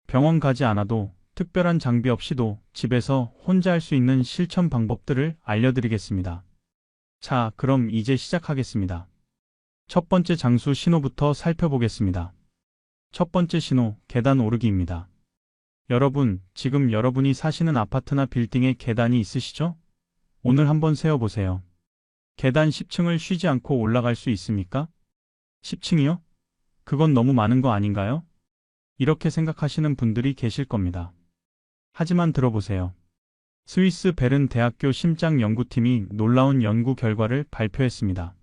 병원 가지 않아도 특별한 장비 없이도 집에서 혼자 할 수 있는 실천 방법들을 알려드리겠습니다. 자, 그럼 이제 시작하겠습니다. 첫 번째 장수 신호부터 살펴보겠습니다. 첫 번째 신호, 계단 오르기입니다. 여러분, 지금 여러분이 사시는 아파트나 빌딩에 계단이 있으시죠? 오늘 한번 세어보세요. 계단 10층을 쉬지 않고 올라갈 수 있습니까? 10층이요? 그건 너무 많은 거 아닌가요? 이렇게 생각하시는 분들이 계실 겁니다. 하지만 들어보세요. 스위스 베른 대학교 심장연구팀이 놀라운 연구 결과를 발표했습니다.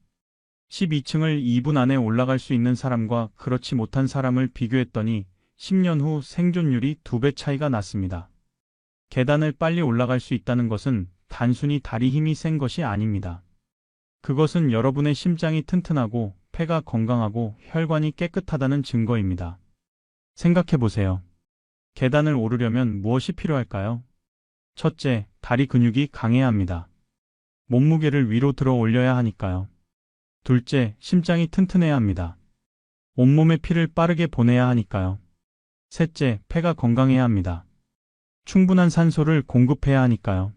12층을 2분 안에 올라갈 수 있는 사람과 그렇지 못한 사람을 비교했더니 10년 후 생존율이 2배 차이가 났습니다. 계단을 빨리 올라갈 수 있다는 것은 단순히 다리 힘이 센 것이 아닙니다. 그것은 여러분의 심장이 튼튼하고 폐가 건강하고 혈관이 깨끗하다는 증거입니다. 생각해 보세요. 계단을 오르려면 무엇이 필요할까요? 첫째, 다리 근육이 강해야 합니다. 몸무게를 위로 들어 올려야 하니까요. 둘째, 심장이 튼튼해야 합니다. 온몸에 피를 빠르게 보내야 하니까요. 셋째, 폐가 건강해야 합니다. 충분한 산소를 공급해야 하니까요.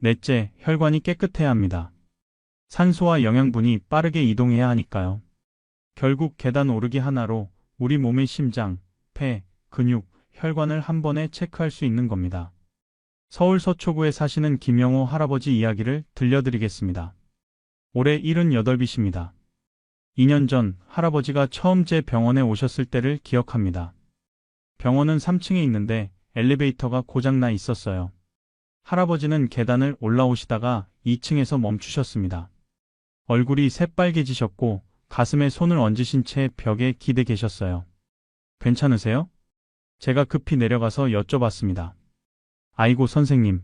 넷째, 혈관이 깨끗해야 합니다. 산소와 영양분이 빠르게 이동해야 하니까요. 결국 계단 오르기 하나로 우리 몸의 심장, 폐, 근육, 혈관을 한 번에 체크할 수 있는 겁니다. 서울 서초구에 사시는 김영호 할아버지 이야기를 들려드리겠습니다. 올해 78이십니다. 2년 전 할아버지가 처음 제 병원에 오셨을 때를 기억합니다. 병원은 3층에 있는데 엘리베이터가 고장나 있었어요. 할아버지는 계단을 올라오시다가 2층에서 멈추셨습니다. 얼굴이 새빨개지셨고 가슴에 손을 얹으신 채 벽에 기대 계셨어요. 괜찮으세요? 제가 급히 내려가서 여쭤봤습니다. 아이고 선생님.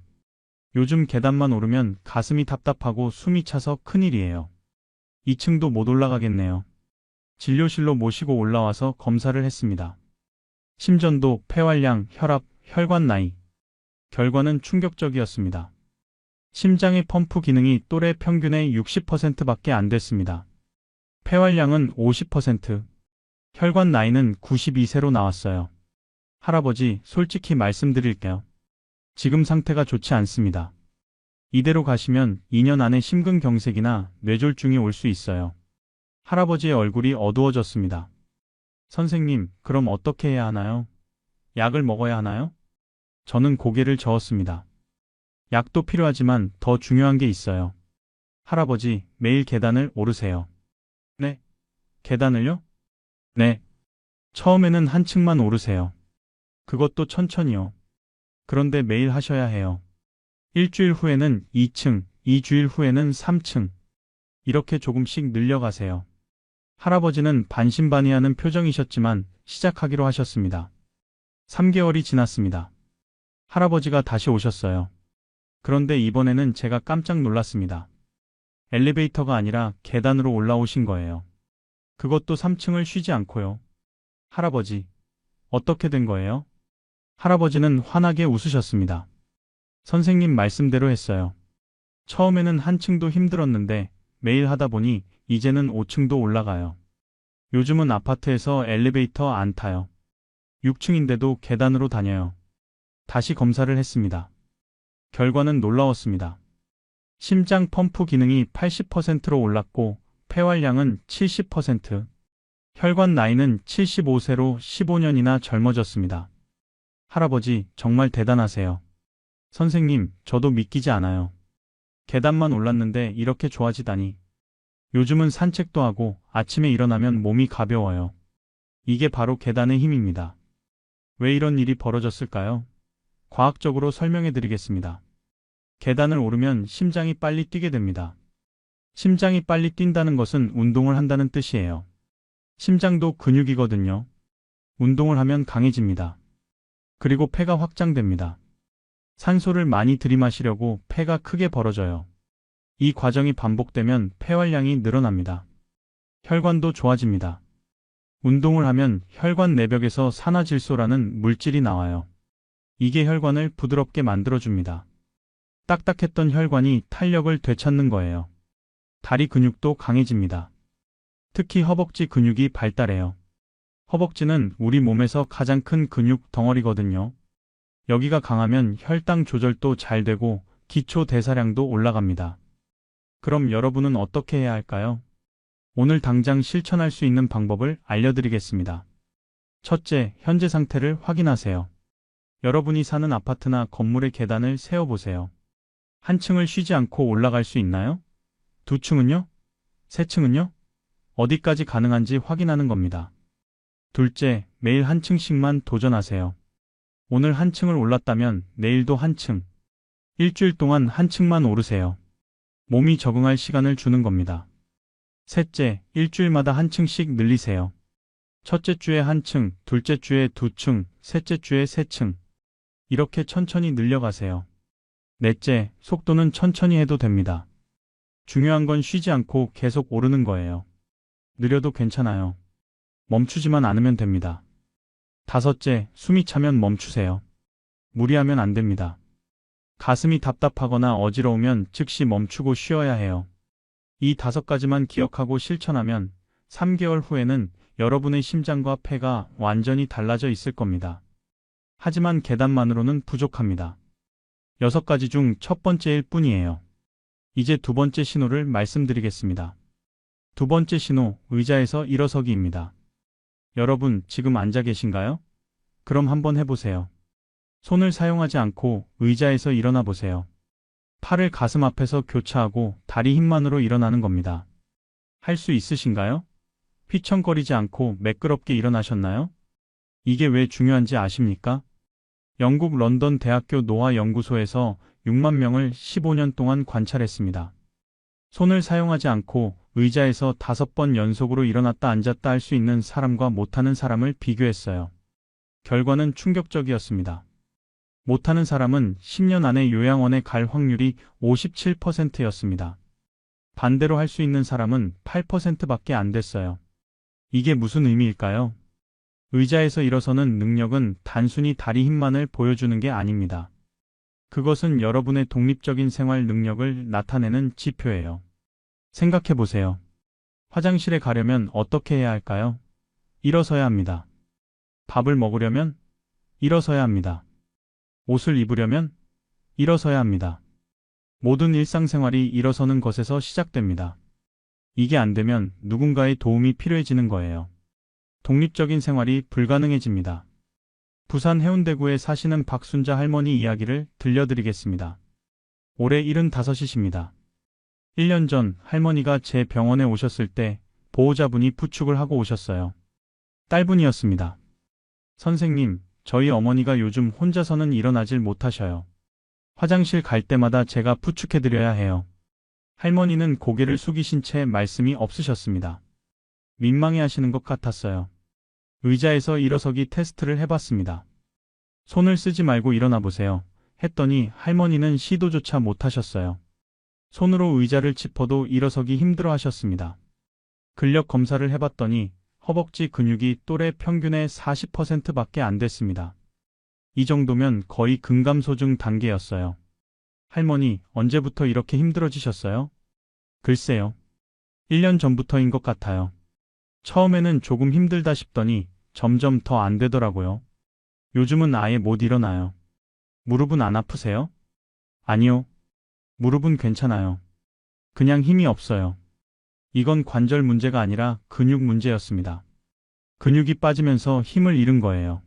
요즘 계단만 오르면 가슴이 답답하고 숨이 차서 큰일이에요. 2층도 못 올라가겠네요. 진료실로 모시고 올라와서 검사를 했습니다. 심전도, 폐활량, 혈압, 혈관 나이. 결과는 충격적이었습니다. 심장의 펌프 기능이 또래 평균의 60%밖에 안 됐습니다. 폐활량은 50%, 혈관 나이는 92세로 나왔어요. 할아버지, 솔직히 말씀드릴게요. 지금 상태가 좋지 않습니다. 이대로 가시면 2년 안에 심근경색이나 뇌졸중이 올 수 있어요. 할아버지의 얼굴이 어두워졌습니다. 선생님, 그럼 어떻게 해야 하나요? 약을 먹어야 하나요? 저는 고개를 저었습니다. 약도 필요하지만 더 중요한 게 있어요. 할아버지, 매일 계단을 오르세요. 네? 계단을요? 네. 처음에는 한 층만 오르세요. 그것도 천천히요. 그런데 매일 하셔야 해요. 일주일 후에는 2층, 2주일 후에는 3층. 이렇게 조금씩 늘려가세요. 할아버지는 반신반의하는 표정이셨지만 시작하기로 하셨습니다. 3개월이 지났습니다. 할아버지가 다시 오셨어요. 그런데 이번에는 제가 깜짝 놀랐습니다. 엘리베이터가 아니라 계단으로 올라오신 거예요. 그것도 3층을 쉬지 않고요. 할아버지, 어떻게 된 거예요? 할아버지는 환하게 웃으셨습니다. 선생님 말씀대로 했어요. 처음에는 한 층도 힘들었는데 매일 하다 보니 이제는 5층도 올라가요. 요즘은 아파트에서 엘리베이터 안 타요. 6층인데도 계단으로 다녀요. 다시 검사를 했습니다. 결과는 놀라웠습니다. 심장 펌프 기능이 80%로 올랐고 폐활량은 70%, 혈관 나이는 75세로 15년이나 젊어졌습니다. 할아버지, 정말 대단하세요. 선생님, 저도 믿기지 않아요. 계단만 올랐는데 이렇게 좋아지다니. 요즘은 산책도 하고 아침에 일어나면 몸이 가벼워요. 이게 바로 계단의 힘입니다. 왜 이런 일이 벌어졌을까요? 과학적으로 설명해 드리겠습니다. 계단을 오르면 심장이 빨리 뛰게 됩니다. 심장이 빨리 뛴다는 것은 운동을 한다는 뜻이에요. 심장도 근육이거든요. 운동을 하면 강해집니다. 그리고 폐가 확장됩니다. 산소를 많이 들이마시려고 폐가 크게 벌어져요. 이 과정이 반복되면 폐활량이 늘어납니다. 혈관도 좋아집니다. 운동을 하면 혈관 내벽에서 산화질소라는 물질이 나와요. 이게 혈관을 부드럽게 만들어줍니다. 딱딱했던 혈관이 탄력을 되찾는 거예요. 다리 근육도 강해집니다. 특히 허벅지 근육이 발달해요. 허벅지는 우리 몸에서 가장 큰 근육 덩어리거든요. 여기가 강하면 혈당 조절도 잘 되고 기초 대사량도 올라갑니다. 그럼 여러분은 어떻게 해야 할까요? 오늘 당장 실천할 수 있는 방법을 알려드리겠습니다. 첫째, 현재 상태를 확인하세요. 여러분이 사는 아파트나 건물의 계단을 세어보세요. 한 층을 쉬지 않고 올라갈 수 있나요? 2층은요? 3층은요? 어디까지 가능한지 확인하는 겁니다. 둘째, 매일 한 층씩만 도전하세요. 오늘 한 층을 올랐다면 내일도 한 층. 일주일 동안 한 층만 오르세요. 몸이 적응할 시간을 주는 겁니다. 셋째, 일주일마다 한 층씩 늘리세요. 첫째 주에 한 층, 둘째 주에 2층, 셋째 주에 3층. 이렇게 천천히 늘려가세요. 넷째, 속도는 천천히 해도 됩니다. 중요한 건 쉬지 않고 계속 오르는 거예요. 느려도 괜찮아요. 멈추지만 않으면 됩니다. 다섯째, 숨이 차면 멈추세요. 무리하면 안 됩니다. 가슴이 답답하거나 어지러우면 즉시 멈추고 쉬어야 해요. 이 5가지만 기억하고 실천하면 3개월 후에는 여러분의 심장과 폐가 완전히 달라져 있을 겁니다. 하지만 계단만으로는 부족합니다. 6가지 중 첫 번째일 뿐이에요. 이제 두 번째 신호를 말씀드리겠습니다. 두 번째 신호, 의자에서 일어서기입니다. 여러분, 지금 앉아 계신가요? 그럼 한번 해보세요. 손을 사용하지 않고 의자에서 일어나 보세요. 팔을 가슴 앞에서 교차하고 다리 힘만으로 일어나는 겁니다. 할 수 있으신가요? 휘청거리지 않고 매끄럽게 일어나셨나요? 이게 왜 중요한지 아십니까? 영국 런던 대학교 노화 연구소에서 6만 명을 15년 동안 관찰했습니다. 손을 사용하지 않고 의자에서 5번 연속으로 일어났다 앉았다 할 수 있는 사람과 못하는 사람을 비교했어요. 결과는 충격적이었습니다. 못하는 사람은 10년 안에 요양원에 갈 확률이 57%였습니다. 반대로 할 수 있는 사람은 8%밖에 안 됐어요. 이게 무슨 의미일까요? 의자에서 일어서는 능력은 단순히 다리 힘만을 보여주는 게 아닙니다. 그것은 여러분의 독립적인 생활 능력을 나타내는 지표예요. 생각해 보세요. 화장실에 가려면 어떻게 해야 할까요? 일어서야 합니다. 밥을 먹으려면 일어서야 합니다. 옷을 입으려면 일어서야 합니다. 모든 일상생활이 일어서는 것에서 시작됩니다. 이게 안 되면 누군가의 도움이 필요해지는 거예요. 독립적인 생활이 불가능해집니다. 부산 해운대구에 사시는 박순자 할머니 이야기를 들려드리겠습니다. 올해 75이십니다. 1년 전 할머니가 제 병원에 오셨을 때 보호자분이 부축을 하고 오셨어요. 딸분이었습니다. 선생님, 저희 어머니가 요즘 혼자서는 일어나질 못하셔요. 화장실 갈 때마다 제가 부축해드려야 해요. 할머니는 고개를 숙이신 채 말씀이 없으셨습니다. 민망해 하시는 것 같았어요. 의자에서 일어서기 테스트를 해봤습니다. 손을 쓰지 말고 일어나 보세요. 했더니 할머니는 시도조차 못하셨어요. 손으로 의자를 짚어도 일어서기 힘들어 하셨습니다. 근력 검사를 해봤더니 허벅지 근육이 또래 평균의 40%밖에 안 됐습니다. 이 정도면 거의 근감소증 단계였어요. 할머니, 언제부터 이렇게 힘들어지셨어요? 글쎄요. 1년 전부터인 것 같아요. 처음에는 조금 힘들다 싶더니 점점 더 안 되더라고요. 요즘은 아예 못 일어나요. 무릎은 안 아프세요? 아니요. 무릎은 괜찮아요. 그냥 힘이 없어요. 이건 관절 문제가 아니라 근육 문제였습니다. 근육이 빠지면서 힘을 잃은 거예요.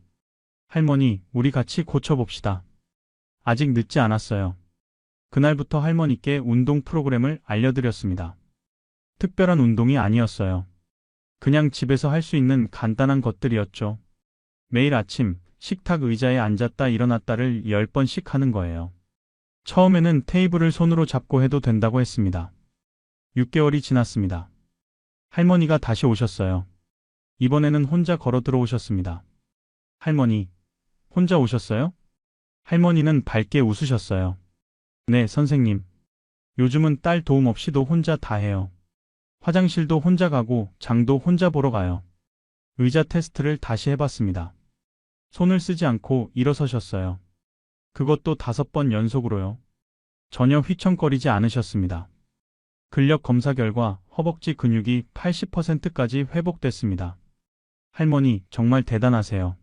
할머니, 우리 같이 고쳐봅시다. 아직 늦지 않았어요. 그날부터 할머니께 운동 프로그램을 알려드렸습니다. 특별한 운동이 아니었어요. 그냥 집에서 할 수 있는 간단한 것들이었죠. 매일 아침 식탁 의자에 앉았다 일어났다를 10번씩 하는 거예요. 처음에는 테이블을 손으로 잡고 해도 된다고 했습니다. 6개월이 지났습니다. 할머니가 다시 오셨어요. 이번에는 혼자 걸어 들어오셨습니다. 할머니, 혼자 오셨어요? 할머니는 밝게 웃으셨어요. 네, 선생님. 요즘은 딸 도움 없이도 혼자 다 해요. 화장실도 혼자 가고 장도 혼자 보러 가요. 의자 테스트를 다시 해봤습니다. 손을 쓰지 않고 일어서셨어요. 그것도 5번 연속으로요. 전혀 휘청거리지 않으셨습니다. 근력 검사 결과 허벅지 근육이 80%까지 회복됐습니다. 할머니, 정말 대단하세요.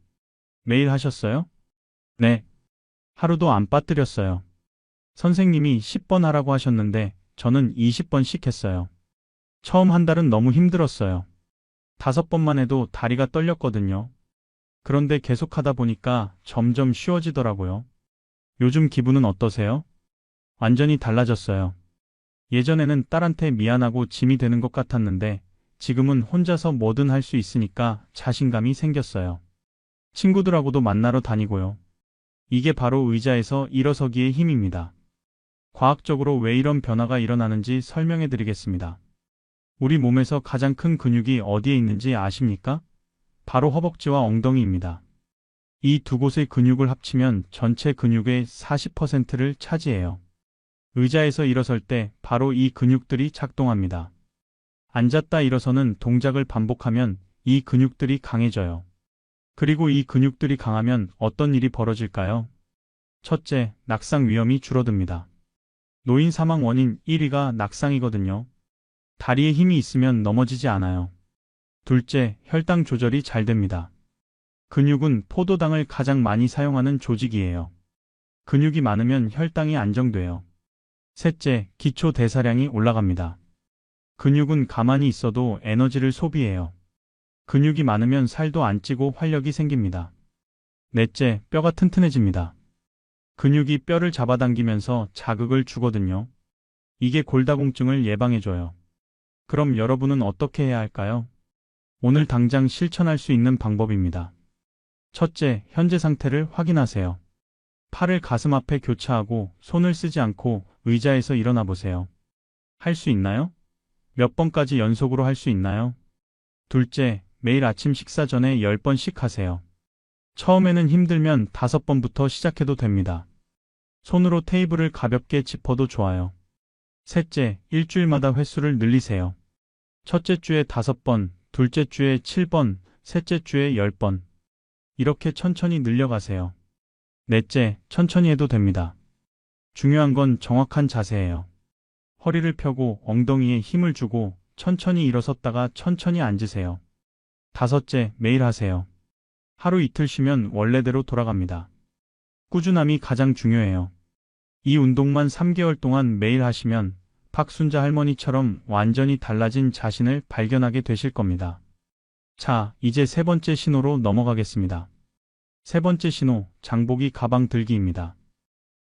매일 하셨어요? 네. 하루도 안 빠뜨렸어요. 선생님이 10번 하라고 하셨는데 저는 20번씩 했어요. 처음 한 달은 너무 힘들었어요. 5번만 해도 다리가 떨렸거든요. 그런데 계속하다 보니까 점점 쉬워지더라고요. 요즘 기분은 어떠세요? 완전히 달라졌어요. 예전에는 딸한테 미안하고 짐이 되는 것 같았는데 지금은 혼자서 뭐든 할 수 있으니까 자신감이 생겼어요. 친구들하고도 만나러 다니고요. 이게 바로 의자에서 일어서기의 힘입니다. 과학적으로 왜 이런 변화가 일어나는지 설명해 드리겠습니다. 우리 몸에서 가장 큰 근육이 어디에 있는지 아십니까? 바로 허벅지와 엉덩이입니다. 이 두 곳의 근육을 합치면 전체 근육의 40%를 차지해요. 의자에서 일어설 때 바로 이 근육들이 작동합니다. 앉았다 일어서는 동작을 반복하면 이 근육들이 강해져요. 그리고 이 근육들이 강하면 어떤 일이 벌어질까요? 첫째, 낙상 위험이 줄어듭니다. 노인 사망 원인 1위가 낙상이거든요. 다리에 힘이 있으면 넘어지지 않아요. 둘째, 혈당 조절이 잘 됩니다. 근육은 포도당을 가장 많이 사용하는 조직이에요. 근육이 많으면 혈당이 안정돼요. 셋째, 기초 대사량이 올라갑니다. 근육은 가만히 있어도 에너지를 소비해요. 근육이 많으면 살도 안 찌고 활력이 생깁니다. 넷째, 뼈가 튼튼해집니다. 근육이 뼈를 잡아당기면서 자극을 주거든요. 이게 골다공증을 예방해줘요. 그럼 여러분은 어떻게 해야 할까요? 오늘 당장 실천할 수 있는 방법입니다. 첫째, 현재 상태를 확인하세요. 팔을 가슴 앞에 교차하고 손을 쓰지 않고 의자에서 일어나 보세요. 할 수 있나요? 몇 번까지 연속으로 할 수 있나요? 둘째, 매일 아침 식사 전에 10번씩 하세요. 처음에는 힘들면 5번부터 시작해도 됩니다. 손으로 테이블을 가볍게 짚어도 좋아요. 셋째, 일주일마다 횟수를 늘리세요. 첫째 주에 5번, 둘째 주에 7번, 셋째 주에 10번. 이렇게 천천히 늘려가세요. 넷째, 천천히 해도 됩니다. 중요한 건 정확한 자세예요. 허리를 펴고 엉덩이에 힘을 주고 천천히 일어섰다가 천천히 앉으세요. 다섯째, 매일 하세요. 하루 이틀 쉬면 원래대로 돌아갑니다. 꾸준함이 가장 중요해요. 이 운동만 3개월 동안 매일 하시면 박순자 할머니처럼 완전히 달라진 자신을 발견하게 되실 겁니다. 자, 이제 세 번째 신호로 넘어가겠습니다. 세 번째 신호, 장보기 가방 들기입니다.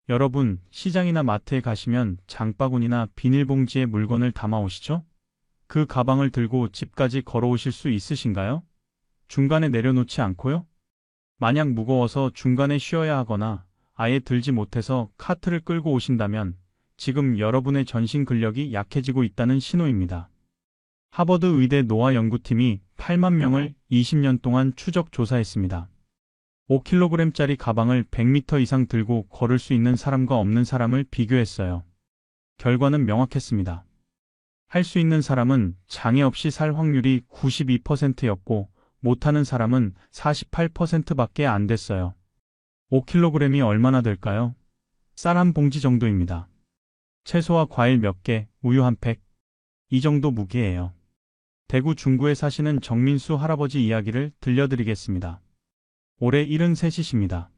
여러분, 시장이나 마트에 가시면 장바구니나 비닐봉지에 물건을 담아 오시죠? 그 가방을 들고 집까지 걸어오실 수 있으신가요? 중간에 내려놓지 않고요? 만약 무거워서 중간에 쉬어야 하거나 아예 들지 못해서 카트를 끌고 오신다면 지금 여러분의 전신 근력이 약해지고 있다는 신호입니다. 하버드 의대 노화 연구팀이 8만 명을 20년 동안 추적 조사했습니다. 5kg짜리 가방을 100m 이상 들고 걸을 수 있는 사람과 없는 사람을 비교했어요. 결과는 명확했습니다. 할 수 있는 사람은 장애 없이 살 확률이 92%였고 못하는 사람은 48%밖에 안 됐어요. 5kg이 얼마나 될까요? 쌀 한 봉지 정도입니다. 채소와 과일 몇 개, 우유 한 팩. 이 정도 무게예요. 대구 중구에 사시는 정민수 할아버지 이야기를 들려드리겠습니다. 올해 73이십니다.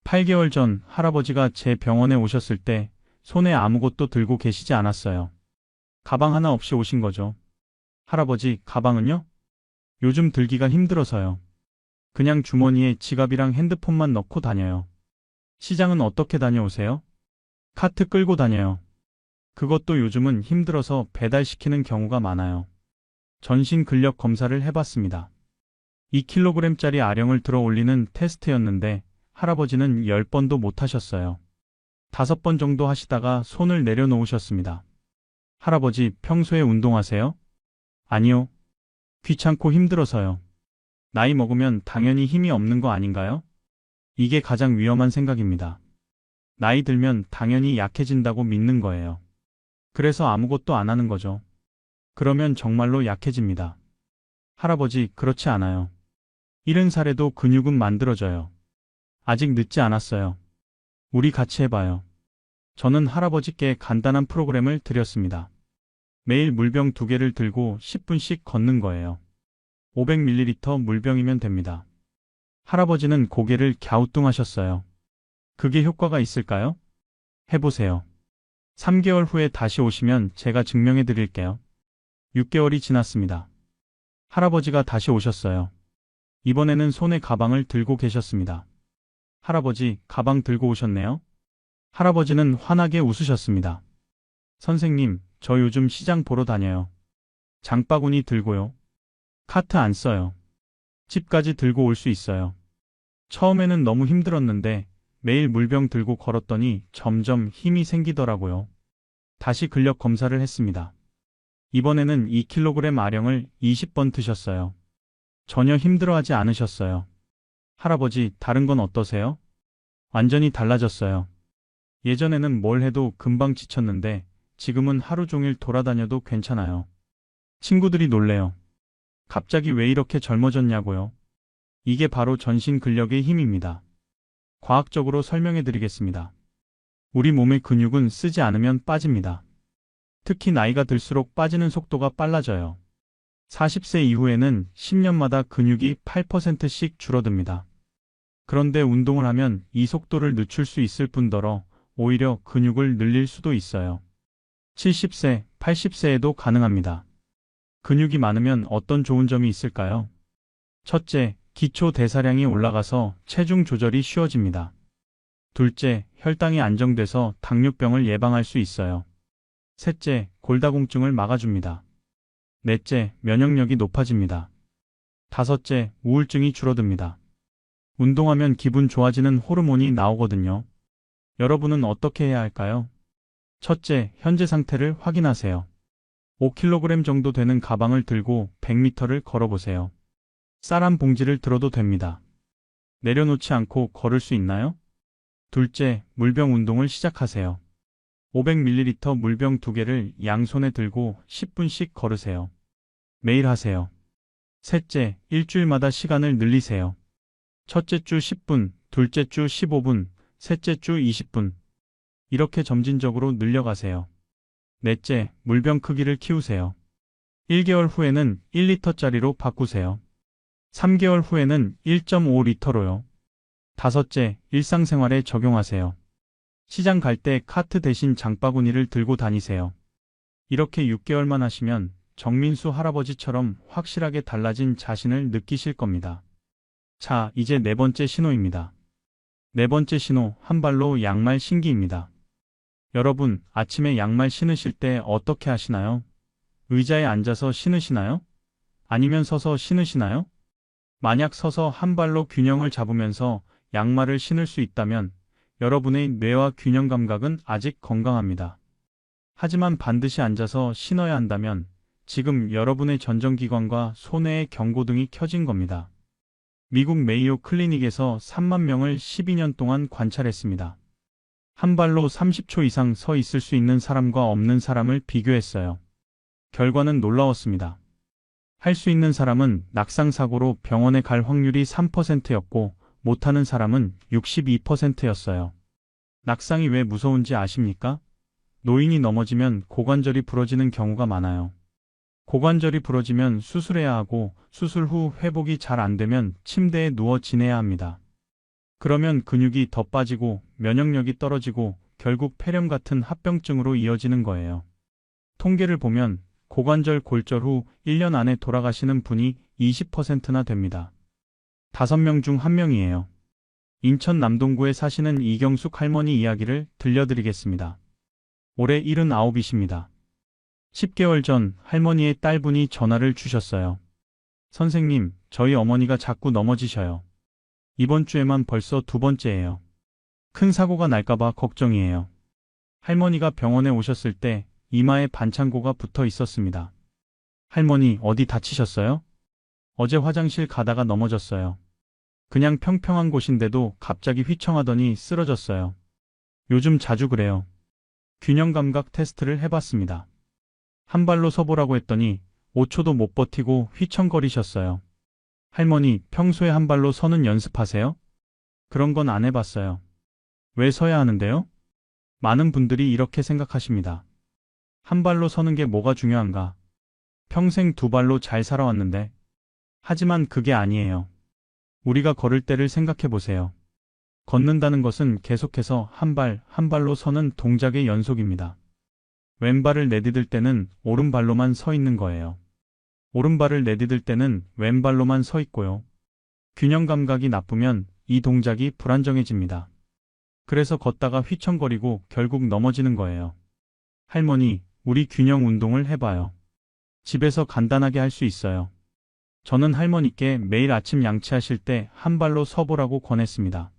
8개월 전 할아버지가 제 병원에 오셨을 때 손에 아무것도 들고 계시지 않았어요. 가방 하나 없이 오신 거죠. 할아버지, 가방은요? 요즘 들기가 힘들어서요. 그냥 주머니에 지갑이랑 핸드폰만 넣고 다녀요. 시장은 어떻게 다녀오세요? 카트 끌고 다녀요. 그것도 요즘은 힘들어서 배달시키는 경우가 많아요. 전신 근력 검사를 해봤습니다. 2kg짜리 아령을 들어 올리는 테스트였는데 할아버지는 10번도 못 하셨어요. 5번 정도 하시다가 손을 내려놓으셨습니다. 할아버지, 평소에 운동하세요? 아니요. 귀찮고 힘들어서요. 나이 먹으면 당연히 힘이 없는 거 아닌가요? 이게 가장 위험한 생각입니다. 나이 들면 당연히 약해진다고 믿는 거예요. 그래서 아무것도 안 하는 거죠. 그러면 정말로 약해집니다. 할아버지, 그렇지 않아요. 70살에도 근육은 만들어져요. 아직 늦지 않았어요. 우리 같이 해봐요. 저는 할아버지께 간단한 프로그램을 드렸습니다. 매일 물병 2개를 들고 10분씩 걷는 거예요. 500ml 물병이면 됩니다. 할아버지는 고개를 갸우뚱하셨어요. 그게 효과가 있을까요? 해보세요. 3개월 후에 다시 오시면 제가 증명해 드릴게요. 6개월이 지났습니다. 할아버지가 다시 오셨어요. 이번에는 손에 가방을 들고 계셨습니다. 할아버지, 가방 들고 오셨네요? 할아버지는 환하게 웃으셨습니다. 선생님, 저 요즘 시장 보러 다녀요. 장바구니 들고요. 카트 안 써요. 집까지 들고 올 수 있어요. 처음에는 너무 힘들었는데 매일 물병 들고 걸었더니 점점 힘이 생기더라고요. 다시 근력 검사를 했습니다. 이번에는 2kg 아령을 20번 드셨어요. 전혀 힘들어하지 않으셨어요. 할아버지, 다른 건 어떠세요? 완전히 달라졌어요. 예전에는 뭘 해도 금방 지쳤는데 지금은 하루 종일 돌아다녀도 괜찮아요. 친구들이 놀래요. 갑자기 왜 이렇게 젊어졌냐고요? 이게 바로 전신 근력의 힘입니다. 과학적으로 설명해 드리겠습니다. 우리 몸의 근육은 쓰지 않으면 빠집니다. 특히 나이가 들수록 빠지는 속도가 빨라져요. 40세 이후에는 10년마다 근육이 8%씩 줄어듭니다. 그런데 운동을 하면 이 속도를 늦출 수 있을 뿐더러 오히려 근육을 늘릴 수도 있어요. 70세, 80세에도 가능합니다. 근육이 많으면 어떤 좋은 점이 있을까요? 첫째, 기초 대사량이 올라가서 체중 조절이 쉬워집니다. 둘째, 혈당이 안정돼서 당뇨병을 예방할 수 있어요. 셋째, 골다공증을 막아줍니다. 넷째, 면역력이 높아집니다. 다섯째, 우울증이 줄어듭니다. 운동하면 기분 좋아지는 호르몬이 나오거든요. 여러분은 어떻게 해야 할까요? 첫째, 현재 상태를 확인하세요. 5kg 정도 되는 가방을 들고 100m를 걸어보세요. 쌀 한 봉지를 들어도 됩니다. 내려놓지 않고 걸을 수 있나요? 둘째, 물병 운동을 시작하세요. 500ml 물병 2개를 양손에 들고 10분씩 걸으세요. 매일 하세요. 셋째, 일주일마다 시간을 늘리세요. 첫째 주 10분, 둘째 주 15분, 셋째 주 20분. 이렇게 점진적으로 늘려가세요. 넷째, 물병 크기를 키우세요. 1개월 후에는 1리터짜리로 바꾸세요. 3개월 후에는 1.5리터로요. 다섯째, 일상생활에 적용하세요. 시장 갈 때 카트 대신 장바구니를 들고 다니세요. 이렇게 6개월만 하시면 정민수 할아버지처럼 확실하게 달라진 자신을 느끼실 겁니다. 자, 이제 네 번째 신호입니다. 네 번째 신호, 한 발로 양말 신기입니다. 여러분, 아침에 양말 신으실 때 어떻게 하시나요? 의자에 앉아서 신으시나요? 아니면 서서 신으시나요? 만약 서서 한 발로 균형을 잡으면서 양말을 신을 수 있다면 여러분의 뇌와 균형 감각은 아직 건강합니다. 하지만 반드시 앉아서 신어야 한다면 지금 여러분의 전정기관과 손해의 경고등이 켜진 겁니다. 미국 메이오 클리닉에서 3만 명을 12년 동안 관찰했습니다. 한 발로 30초 이상 서 있을 수 있는 사람과 없는 사람을 비교했어요. 결과는 놀라웠습니다. 할 수 있는 사람은 낙상사고로 병원에 갈 확률이 3%였고 못하는 사람은 62%였어요. 낙상이 왜 무서운지 아십니까? 노인이 넘어지면 고관절이 부러지는 경우가 많아요. 고관절이 부러지면 수술해야 하고 수술 후 회복이 잘 안 되면 침대에 누워 지내야 합니다. 그러면 근육이 더 빠지고 면역력이 떨어지고 결국 폐렴 같은 합병증으로 이어지는 거예요. 통계를 보면 고관절 골절 후 1년 안에 돌아가시는 분이 20%나 됩니다. 5명 중 1명이에요. 인천 남동구에 사시는 이경숙 할머니 이야기를 들려드리겠습니다. 올해 79이십니다. 10개월 전 할머니의 딸분이 전화를 주셨어요. 선생님, 저희 어머니가 자꾸 넘어지셔요. 이번 주에만 벌써 2번째예요. 큰 사고가 날까봐 걱정이에요. 할머니가 병원에 오셨을 때 이마에 반창고가 붙어 있었습니다. 할머니, 어디 다치셨어요? 어제 화장실 가다가 넘어졌어요. 그냥 평평한 곳인데도 갑자기 휘청하더니 쓰러졌어요. 요즘 자주 그래요. 균형 감각 테스트를 해봤습니다. 한 발로 서보라고 했더니 5초도 못 버티고 휘청거리셨어요. 할머니, 평소에 한 발로 서는 연습하세요? 그런 건 안 해봤어요. 왜 서야 하는데요? 많은 분들이 이렇게 생각하십니다. 한 발로 서는 게 뭐가 중요한가? 평생 2발로 잘 살아왔는데. 하지만 그게 아니에요. 우리가 걸을 때를 생각해 보세요. 걷는다는 것은 계속해서 한 발로 서는 동작의 연속입니다. 왼발을 내디딜 때는 오른발로만 서 있는 거예요. 오른발을 내디딜 때는 왼발로만 서 있고요. 균형 감각이 나쁘면 이 동작이 불안정해집니다. 그래서 걷다가 휘청거리고 결국 넘어지는 거예요. 할머니, 우리 균형 운동을 해봐요. 집에서 간단하게 할 수 있어요. 저는 할머니께 매일 아침 양치하실 때 한 발로 서보라고 권했습니다.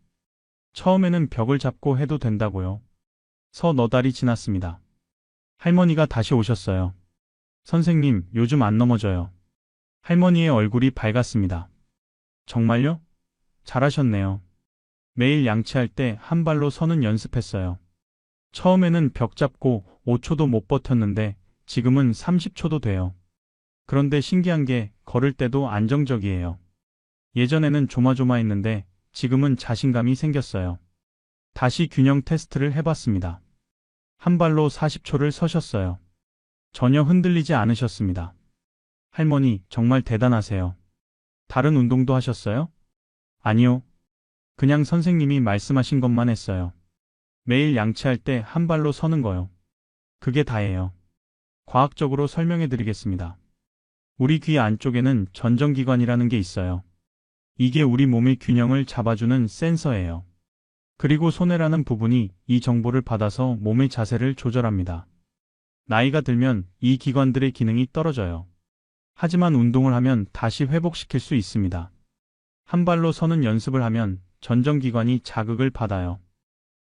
처음에는 벽을 잡고 해도 된다고요. 서너 달이 지났습니다. 할머니가 다시 오셨어요. 선생님, 요즘 안 넘어져요. 할머니의 얼굴이 밝았습니다. 정말요? 잘하셨네요. 매일 양치할 때 한 발로 서는 연습했어요. 처음에는 벽 잡고 5초도 못 버텼는데 지금은 30초도 돼요. 그런데 신기한 게 걸을 때도 안정적이에요. 예전에는 조마조마했는데 지금은 자신감이 생겼어요. 다시 균형 테스트를 해봤습니다. 한 발로 40초를 서셨어요. 전혀 흔들리지 않으셨습니다. 할머니, 정말 대단하세요. 다른 운동도 하셨어요? 아니요. 그냥 선생님이 말씀하신 것만 했어요. 매일 양치할 때 한 발로 서는 거요. 그게 다예요. 과학적으로 설명해 드리겠습니다. 우리 귀 안쪽에는 전정기관이라는 게 있어요. 이게 우리 몸의 균형을 잡아주는 센서예요. 그리고 손해라는 부분이 이 정보를 받아서 몸의 자세를 조절합니다. 나이가 들면 이 기관들의 기능이 떨어져요. 하지만 운동을 하면 다시 회복시킬 수 있습니다. 한 발로 서는 연습을 하면 전정기관이 자극을 받아요.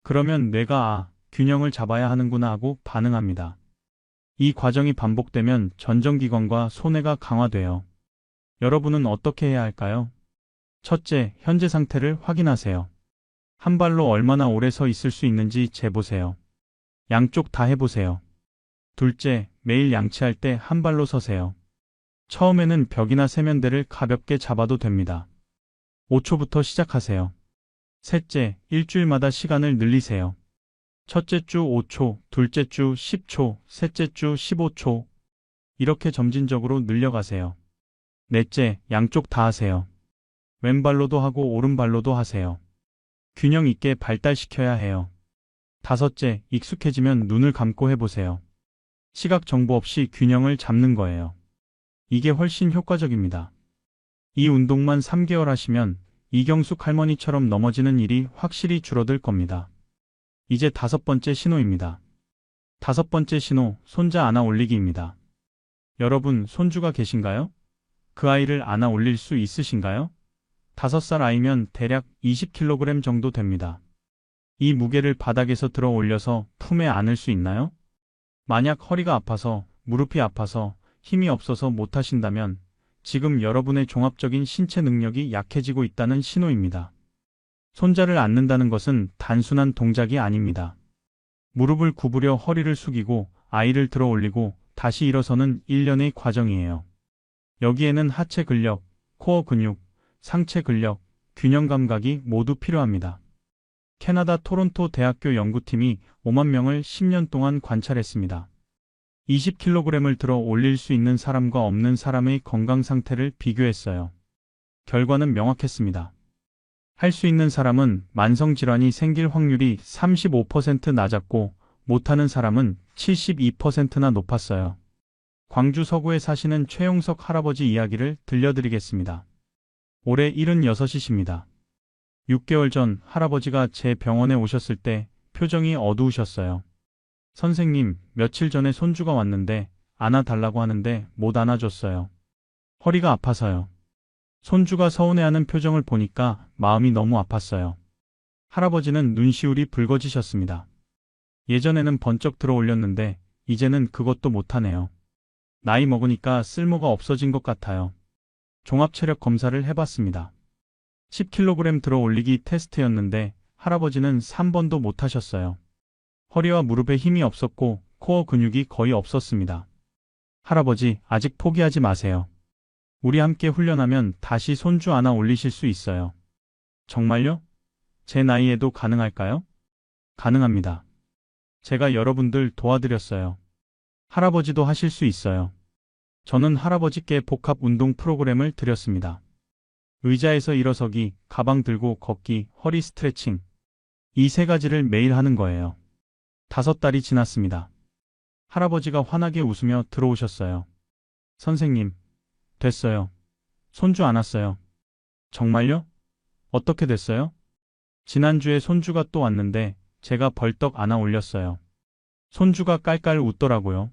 그러면 뇌가 균형을 잡아야 하는구나 하고 반응합니다. 이 과정이 반복되면 전정기관과 손해가 강화돼요. 여러분은 어떻게 해야 할까요? 첫째, 현재 상태를 확인하세요. 한 발로 얼마나 오래 서 있을 수 있는지 재보세요. 양쪽 다 해보세요. 둘째, 매일 양치할 때 한 발로 서세요. 처음에는 벽이나 세면대를 가볍게 잡아도 됩니다. 5초부터 시작하세요. 셋째, 일주일마다 시간을 늘리세요. 첫째 주 5초, 둘째 주 10초, 셋째 주 15초. 이렇게 점진적으로 늘려가세요. 넷째, 양쪽 다 하세요. 왼발로도 하고 오른발로도 하세요. 균형 있게 발달시켜야 해요. 다섯째, 익숙해지면 눈을 감고 해보세요. 시각 정보 없이 균형을 잡는 거예요. 이게 훨씬 효과적입니다. 이 운동만 3개월 하시면 이경숙 할머니처럼 넘어지는 일이 확실히 줄어들 겁니다. 이제 5번째 신호입니다. 5번째 신호, 손자 안아 올리기입니다. 여러분, 손주가 계신가요? 그 아이를 안아 올릴 수 있으신가요? 5살 아이면 대략 20kg 정도 됩니다. 이 무게를 바닥에서 들어 올려서 품에 안을 수 있나요? 만약 허리가 아파서, 무릎이 아파서, 힘이 없어서 못하신다면 지금 여러분의 종합적인 신체 능력이 약해지고 있다는 신호입니다. 손자를 안는다는 것은 단순한 동작이 아닙니다. 무릎을 구부려 허리를 숙이고 아이를 들어 올리고 다시 일어서는 일련의 과정이에요. 여기에는 하체 근력, 코어 근육, 상체 근력, 균형 감각이 모두 필요합니다. 캐나다 토론토 대학교 연구팀이 5만 명을 10년 동안 관찰했습니다. 20kg을 들어 올릴 수 있는 사람과 없는 사람의 건강 상태를 비교했어요. 결과는 명확했습니다. 할 수 있는 사람은 만성질환이 생길 확률이 35% 낮았고 못하는 사람은 72%나 높았어요. 광주 서구에 사시는 최용석 할아버지 이야기를 들려드리겠습니다. 올해 76이십니다. 6개월 전 할아버지가 제 병원에 오셨을 때 표정이 어두우셨어요. 선생님, 며칠 전에 손주가 왔는데 안아달라고 하는데 못 안아줬어요. 허리가 아파서요. 손주가 서운해하는 표정을 보니까 마음이 너무 아팠어요. 할아버지는 눈시울이 붉어지셨습니다. 예전에는 번쩍 들어 올렸는데 이제는 그것도 못하네요. 나이 먹으니까 쓸모가 없어진 것 같아요. 종합체력 검사를 해봤습니다. 10kg 들어 올리기 테스트였는데 할아버지는 3번도 못하셨어요. 허리와 무릎에 힘이 없었고 코어 근육이 거의 없었습니다. 할아버지, 아직 포기하지 마세요. 우리 함께 훈련하면 다시 손주 안아 올리실 수 있어요. 정말요? 제 나이에도 가능할까요? 가능합니다. 제가 여러분들 도와드렸어요. 할아버지도 하실 수 있어요. 저는 할아버지께 복합 운동 프로그램을 드렸습니다. 의자에서 일어서기, 가방 들고 걷기, 허리 스트레칭. 이 3가지를 매일 하는 거예요. 5달이 지났습니다. 할아버지가 환하게 웃으며 들어오셨어요. 선생님, 됐어요. 손주 안았어요. 정말요? 어떻게 됐어요? 지난주에 손주가 또 왔는데 제가 벌떡 안아 올렸어요. 손주가 깔깔 웃더라고요.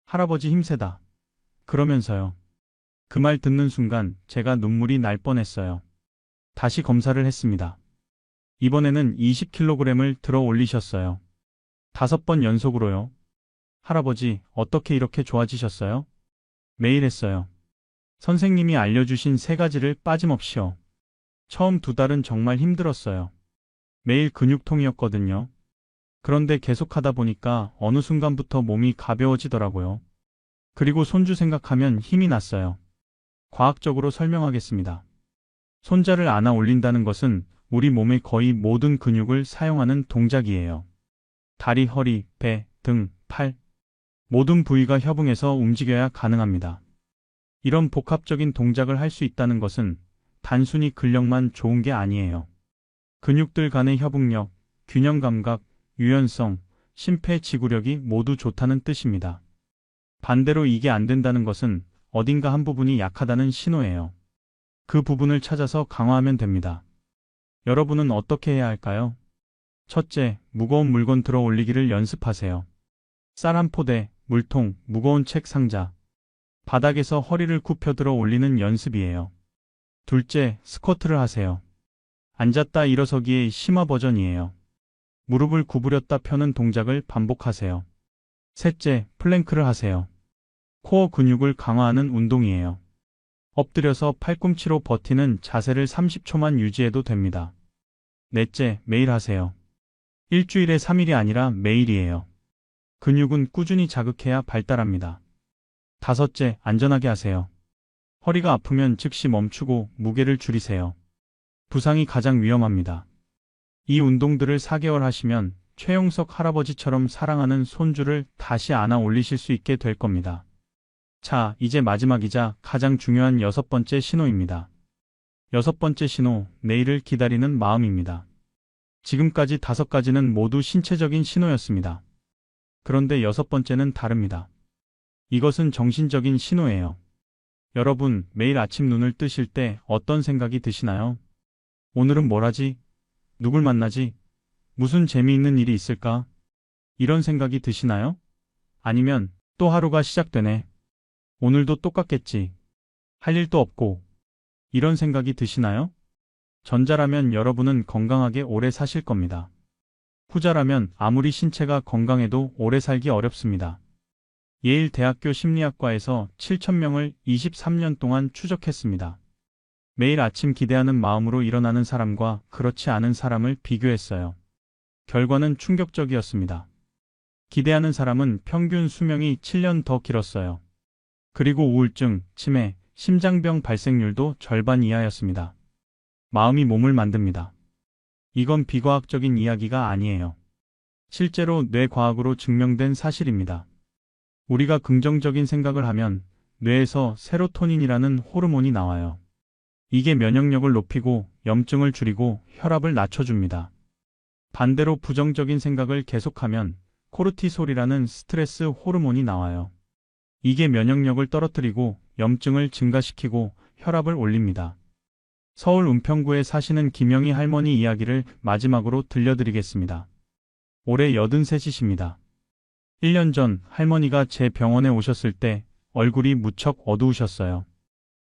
할아버지 힘세다. 그러면서요. 그 말 듣는 순간 제가 눈물이 날 뻔했어요. 다시 검사를 했습니다. 이번에는 20kg을 들어 올리셨어요. 5번 연속으로요. 할아버지, 어떻게 이렇게 좋아지셨어요? 매일 했어요. 선생님이 알려주신 3가지를 빠짐없이요. 처음 2달은 정말 힘들었어요. 매일 근육통이었거든요. 그런데 계속하다 보니까 어느 순간부터 몸이 가벼워지더라고요. 그리고 손주 생각하면 힘이 났어요. 과학적으로 설명하겠습니다. 손자를 안아 올린다는 것은 우리 몸의 거의 모든 근육을 사용하는 동작이에요. 다리, 허리, 배, 등, 팔. 모든 부위가 협응해서 움직여야 가능합니다. 이런 복합적인 동작을 할 수 있다는 것은 단순히 근력만 좋은 게 아니에요. 근육들 간의 협응력, 균형 감각, 유연성, 심폐지구력이 모두 좋다는 뜻입니다. 반대로 이게 안 된다는 것은 어딘가 한 부분이 약하다는 신호예요. 그 부분을 찾아서 강화하면 됩니다. 여러분은 어떻게 해야 할까요? 첫째, 무거운 물건 들어 올리기를 연습하세요. 쌀 한 포대, 물통, 무거운 책 상자. 바닥에서 허리를 굽혀 들어 올리는 연습이에요. 둘째, 스쿼트를 하세요. 앉았다 일어서기의 심화 버전이에요. 무릎을 구부렸다 펴는 동작을 반복하세요. 셋째, 플랭크를 하세요. 코어 근육을 강화하는 운동이에요. 엎드려서 팔꿈치로 버티는 자세를 30초만 유지해도 됩니다. 넷째, 매일 하세요. 일주일에 3일이 아니라 매일이에요. 근육은 꾸준히 자극해야 발달합니다. 다섯째, 안전하게 하세요. 허리가 아프면 즉시 멈추고 무게를 줄이세요. 부상이 가장 위험합니다. 이 운동들을 4개월 하시면 최용석 할아버지처럼 사랑하는 손주를 다시 안아 올리실 수 있게 될 겁니다. 자, 이제 마지막이자 가장 중요한 6번째 신호입니다. 6번째 신호, 내일을 기다리는 마음입니다. 지금까지 5가지는 모두 신체적인 신호였습니다. 그런데 6번째는 다릅니다. 이것은 정신적인 신호예요. 여러분, 매일 아침 눈을 뜨실 때 어떤 생각이 드시나요? 오늘은 뭘 하지? 누굴 만나지? 무슨 재미있는 일이 있을까? 이런 생각이 드시나요? 아니면 또 하루가 시작되네. 오늘도 똑같겠지. 할 일도 없고. 이런 생각이 드시나요? 전자라면 여러분은 건강하게 오래 사실 겁니다. 후자라면 아무리 신체가 건강해도 오래 살기 어렵습니다. 예일대학교 심리학과에서 7,000명을 23년 동안 추적했습니다. 매일 아침 기대하는 마음으로 일어나는 사람과 그렇지 않은 사람을 비교했어요. 결과는 충격적이었습니다. 기대하는 사람은 평균 수명이 7년 더 길었어요. 그리고 우울증, 치매, 심장병 발생률도 절반 이하였습니다. 마음이 몸을 만듭니다. 이건 비과학적인 이야기가 아니에요. 실제로 뇌과학으로 증명된 사실입니다. 우리가 긍정적인 생각을 하면 뇌에서 세로토닌이라는 호르몬이 나와요. 이게 면역력을 높이고 염증을 줄이고 혈압을 낮춰줍니다. 반대로 부정적인 생각을 계속하면 코르티솔이라는 스트레스 호르몬이 나와요. 이게 면역력을 떨어뜨리고 염증을 증가시키고 혈압을 올립니다. 서울 은평구에 사시는 김영희 할머니 이야기를 마지막으로 들려드리겠습니다. 올해 83이십니다. 1년 전 할머니가 제 병원에 오셨을 때 얼굴이 무척 어두우셨어요.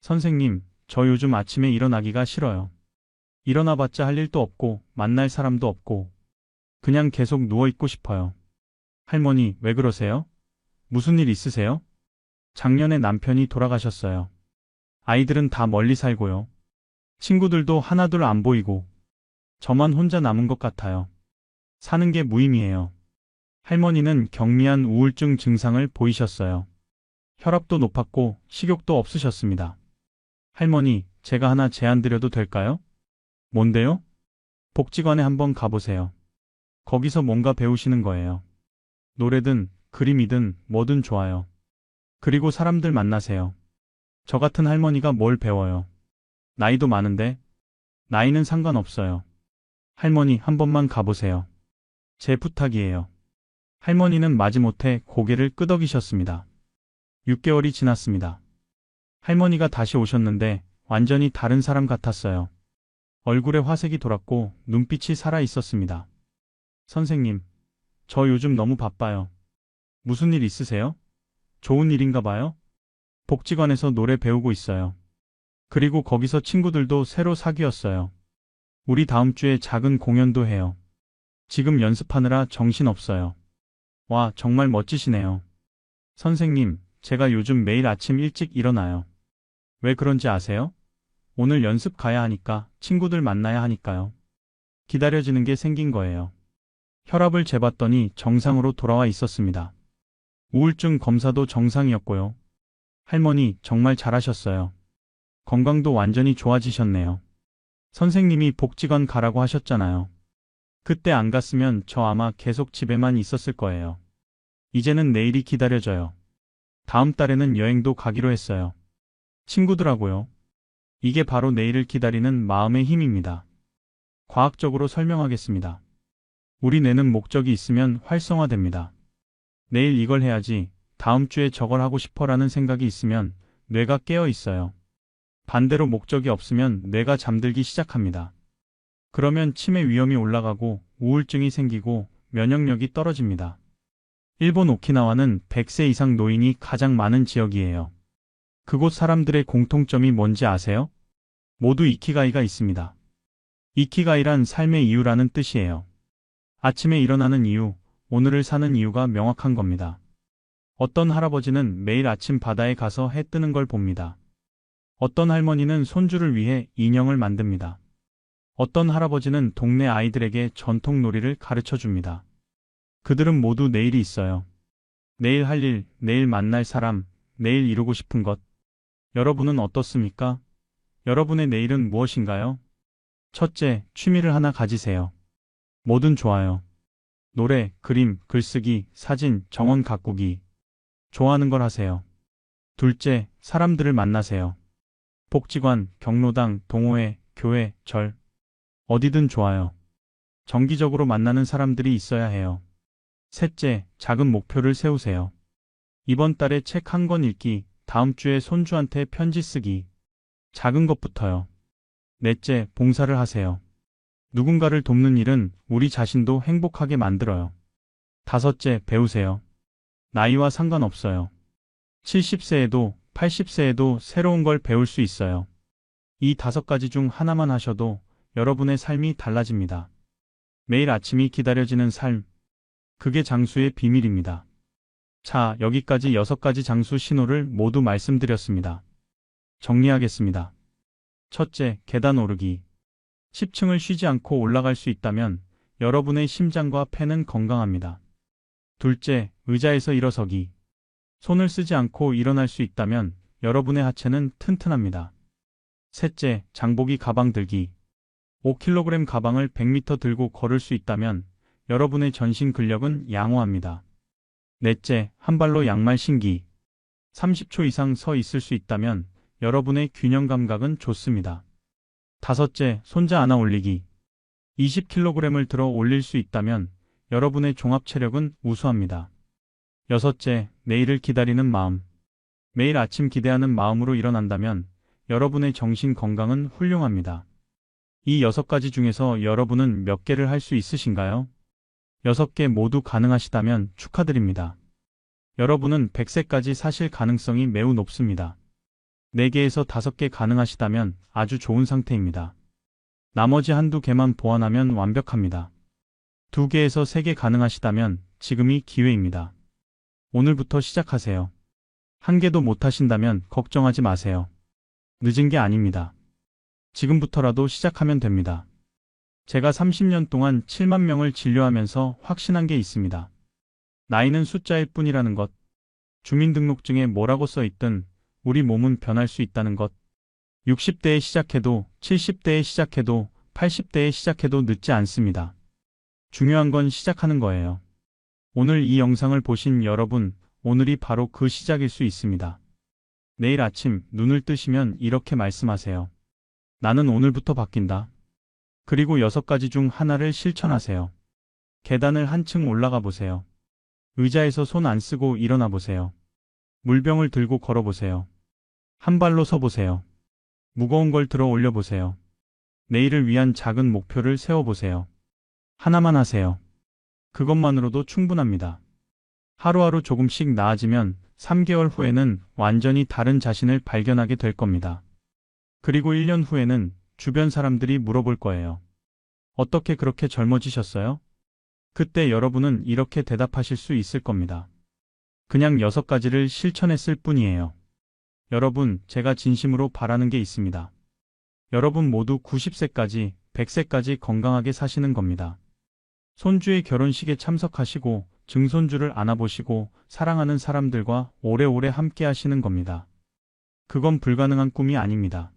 선생님, 저 요즘 아침에 일어나기가 싫어요. 일어나봤자 할 일도 없고 만날 사람도 없고 그냥 계속 누워있고 싶어요. 할머니, 왜 그러세요? 무슨 일 있으세요? 작년에 남편이 돌아가셨어요. 아이들은 다 멀리 살고요. 친구들도 하나둘 안 보이고 저만 혼자 남은 것 같아요. 사는 게 무의미해요. 할머니는 경미한 우울증 증상을 보이셨어요. 혈압도 높았고 식욕도 없으셨습니다. 할머니, 제가 하나 제안 드려도 될까요? 뭔데요? 복지관에 한번 가보세요. 거기서 뭔가 배우시는 거예요. 노래든 그림이든 뭐든 좋아요. 그리고 사람들 만나세요. 저 같은 할머니가 뭘 배워요? 나이도 많은데? 나이는 상관없어요. 할머니, 한 번만 가보세요. 제 부탁이에요. 할머니는 마지못해 고개를 끄덕이셨습니다. 6개월이 지났습니다. 할머니가 다시 오셨는데 완전히 다른 사람 같았어요. 얼굴에 화색이 돌았고 눈빛이 살아 있었습니다. 선생님, 저 요즘 너무 바빠요. 무슨 일 있으세요? 좋은 일인가 봐요? 복지관에서 노래 배우고 있어요. 그리고 거기서 친구들도 새로 사귀었어요. 우리 다음 주에 작은 공연도 해요. 지금 연습하느라 정신없어요. 와, 정말 멋지시네요. 선생님, 제가 요즘 매일 아침 일찍 일어나요. 왜 그런지 아세요? 오늘 연습 가야 하니까, 친구들 만나야 하니까요. 기다려지는 게 생긴 거예요. 혈압을 재봤더니 정상으로 돌아와 있었습니다. 우울증 검사도 정상이었고요. 할머니, 정말 잘하셨어요. 건강도 완전히 좋아지셨네요. 선생님이 복지관 가라고 하셨잖아요. 그때 안 갔으면 저 아마 계속 집에만 있었을 거예요. 이제는 내일이 기다려져요. 다음 달에는 여행도 가기로 했어요. 친구들하고요. 이게 바로 내일을 기다리는 마음의 힘입니다. 과학적으로 설명하겠습니다. 우리 뇌는 목적이 있으면 활성화됩니다. 내일 이걸 해야지, 다음 주에 저걸 하고 싶어라는 생각이 있으면 뇌가 깨어 있어요. 반대로 목적이 없으면 뇌가 잠들기 시작합니다. 그러면 치매 위험이 올라가고 우울증이 생기고 면역력이 떨어집니다. 일본 오키나와는 100세 이상 노인이 가장 많은 지역이에요. 그곳 사람들의 공통점이 뭔지 아세요? 모두 이키가이가 있습니다. 이키가이란 삶의 이유라는 뜻이에요. 아침에 일어나는 이유, 오늘을 사는 이유가 명확한 겁니다. 어떤 할아버지는 매일 아침 바다에 가서 해 뜨는 걸 봅니다. 어떤 할머니는 손주를 위해 인형을 만듭니다. 어떤 할아버지는 동네 아이들에게 전통 놀이를 가르쳐 줍니다. 그들은 모두 내일이 있어요. 내일 할 일, 내일 만날 사람, 내일 이루고 싶은 것. 여러분은 어떻습니까? 여러분의 내일은 무엇인가요? 첫째, 취미를 하나 가지세요. 뭐든 좋아요. 노래, 그림, 글쓰기, 사진, 정원 가꾸기. 좋아하는 걸 하세요. 둘째, 사람들을 만나세요. 복지관, 경로당, 동호회, 교회, 절. 어디든 좋아요. 정기적으로 만나는 사람들이 있어야 해요. 셋째, 작은 목표를 세우세요. 이번 달에 책 한 권 읽기, 다음 주에 손주한테 편지 쓰기. 작은 것부터요. 넷째, 봉사를 하세요. 누군가를 돕는 일은 우리 자신도 행복하게 만들어요. 다섯째, 배우세요. 나이와 상관없어요. 70세에도 80세에도 새로운 걸 배울 수 있어요. 이 5가지 중 하나만 하셔도 여러분의 삶이 달라집니다. 매일 아침이 기다려지는 삶. 그게 장수의 비밀입니다. 자, 여기까지 6가지 장수 신호를 모두 말씀드렸습니다. 정리하겠습니다. 첫째, 계단 오르기. 10층을 쉬지 않고 올라갈 수 있다면 여러분의 심장과 폐는 건강합니다. 둘째, 의자에서 일어서기. 손을 쓰지 않고 일어날 수 있다면 여러분의 하체는 튼튼합니다. 셋째, 장보기 가방 들기. 5kg 가방을 100m 들고 걸을 수 있다면 여러분의 전신 근력은 양호합니다. 넷째, 한 발로 양말 신기. 30초 이상 서 있을 수 있다면 여러분의 균형 감각은 좋습니다. 다섯째, 손자 안아 올리기. 20kg을 들어 올릴 수 있다면 여러분의 종합 체력은 우수합니다. 여섯째, 내일을 기다리는 마음. 매일 아침 기대하는 마음으로 일어난다면 여러분의 정신 건강은 훌륭합니다. 이 6가지 중에서 여러분은 몇 개를 할 수 있으신가요? 6개 모두 가능하시다면 축하드립니다. 여러분은 100세까지 사실 가능성이 매우 높습니다. 4개에서 5개 가능하시다면 아주 좋은 상태입니다. 나머지 한두 개만 보완하면 완벽합니다. 2개에서 3개 가능하시다면 지금이 기회입니다. 오늘부터 시작하세요. 1개도 못하신다면 걱정하지 마세요. 늦은 게 아닙니다. 지금부터라도 시작하면 됩니다. 제가 30년 동안 7만 명을 진료하면서 확신한 게 있습니다. 나이는 숫자일 뿐이라는 것. 주민등록증에 뭐라고 써 있든 우리 몸은 변할 수 있다는 것. 60대에 시작해도 70대에 시작해도 80대에 시작해도 늦지 않습니다. 중요한 건 시작하는 거예요. 오늘 이 영상을 보신 여러분, 오늘이 바로 그 시작일 수 있습니다. 내일 아침 눈을 뜨시면 이렇게 말씀하세요. 나는 오늘부터 바뀐다. 그리고 6가지 중 하나를 실천하세요. 계단을 한층 올라가 보세요. 의자에서 손 안 쓰고 일어나 보세요. 물병을 들고 걸어 보세요. 한 발로 서 보세요. 무거운 걸 들어 올려 보세요. 내일을 위한 작은 목표를 세워 보세요. 하나만 하세요. 그것만으로도 충분합니다. 하루하루 조금씩 나아지면 3개월 후에는 완전히 다른 자신을 발견하게 될 겁니다. 그리고 1년 후에는 주변 사람들이 물어볼 거예요. 어떻게 그렇게 젊어지셨어요? 그때 여러분은 이렇게 대답하실 수 있을 겁니다. 그냥 6가지를 실천했을 뿐이에요. 여러분, 제가 진심으로 바라는 게 있습니다. 여러분 모두 90세까지, 100세까지 건강하게 사시는 겁니다. 손주의 결혼식에 참석하시고 증손주를 안아보시고 사랑하는 사람들과 오래오래 함께 하시는 겁니다. 그건 불가능한 꿈이 아닙니다.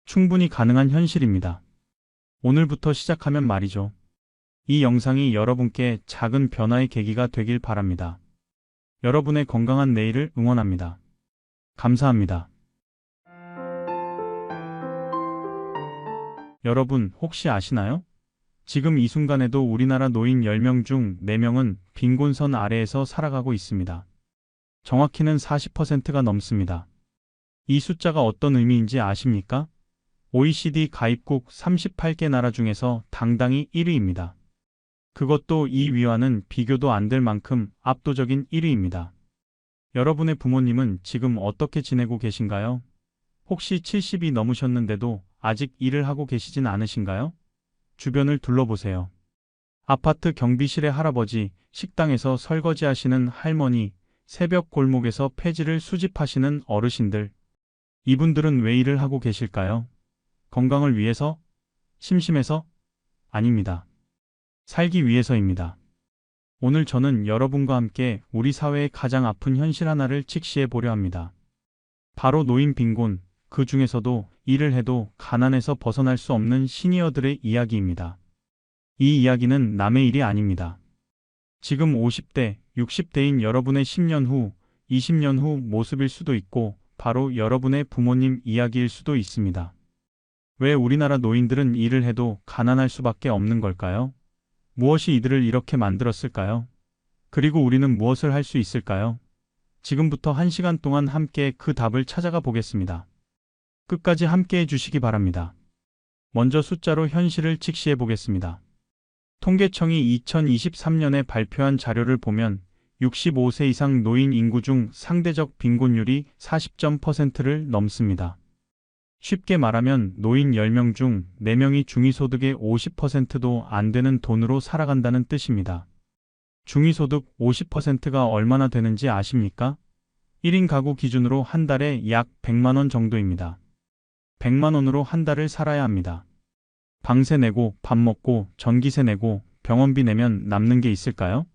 충분히 가능한 현실입니다. 오늘부터 시작하면 말이죠. 이 영상이 여러분께 작은 변화의 계기가 되길 바랍니다. 여러분의 건강한 내일을 응원합니다. 감사합니다. 여러분 혹시 아시나요? 지금 이 순간에도 우리나라 노인 10명 중 4명은 빈곤선 아래에서 살아가고 있습니다. 정확히는 40%가 넘습니다. 이 숫자가 어떤 의미인지 아십니까? OECD 가입국 38개 나라 중에서 당당히 1위입니다. 그것도 2위와는 비교도 안 될 만큼 압도적인 1위입니다. 여러분의 부모님은 지금 어떻게 지내고 계신가요? 혹시 70이 넘으셨는데도 아직 일을 하고 계시진 않으신가요? 주변을 둘러보세요. 아파트 경비실의 할아버지, 식당에서 설거지하시는 할머니, 새벽 골목에서 폐지를 수집하시는 어르신들. 이분들은 왜 일을 하고 계실까요? 건강을 위해서? 심심해서? 아닙니다. 살기 위해서입니다. 오늘 저는 여러분과 함께 우리 사회의 가장 아픈 현실 하나를 직시해 보려 합니다. 바로 노인 빈곤, 그 중에서도 일을 해도 가난에서 벗어날 수 없는 시니어들의 이야기입니다. 이 이야기는 남의 일이 아닙니다. 지금 50대, 60대인 여러분의 10년 후, 20년 후 모습일 수도 있고 바로 여러분의 부모님 이야기일 수도 있습니다. 왜 우리나라 노인들은 일을 해도 가난할 수밖에 없는 걸까요? 무엇이 이들을 이렇게 만들었을까요? 그리고 우리는 무엇을 할 수 있을까요? 지금부터 1시간 동안 함께 그 답을 찾아가 보겠습니다. 끝까지 함께 해주시기 바랍니다. 먼저 숫자로 현실을 직시해 보겠습니다. 통계청이 2023년에 발표한 자료를 보면 65세 이상 노인 인구 중 상대적 빈곤율이 40.%를 넘습니다. 쉽게 말하면 노인 10명 중 4명이 중위소득의 50%도 안 되는 돈으로 살아간다는 뜻입니다. 중위소득 50%가 얼마나 되는지 아십니까? 1인 가구 기준으로 한 달에 약 100만 원 정도입니다. 100만 원으로 한 달을 살아야 합니다. 방세 내고 밥 먹고 전기세 내고 병원비 내면 남는 게 있을까요?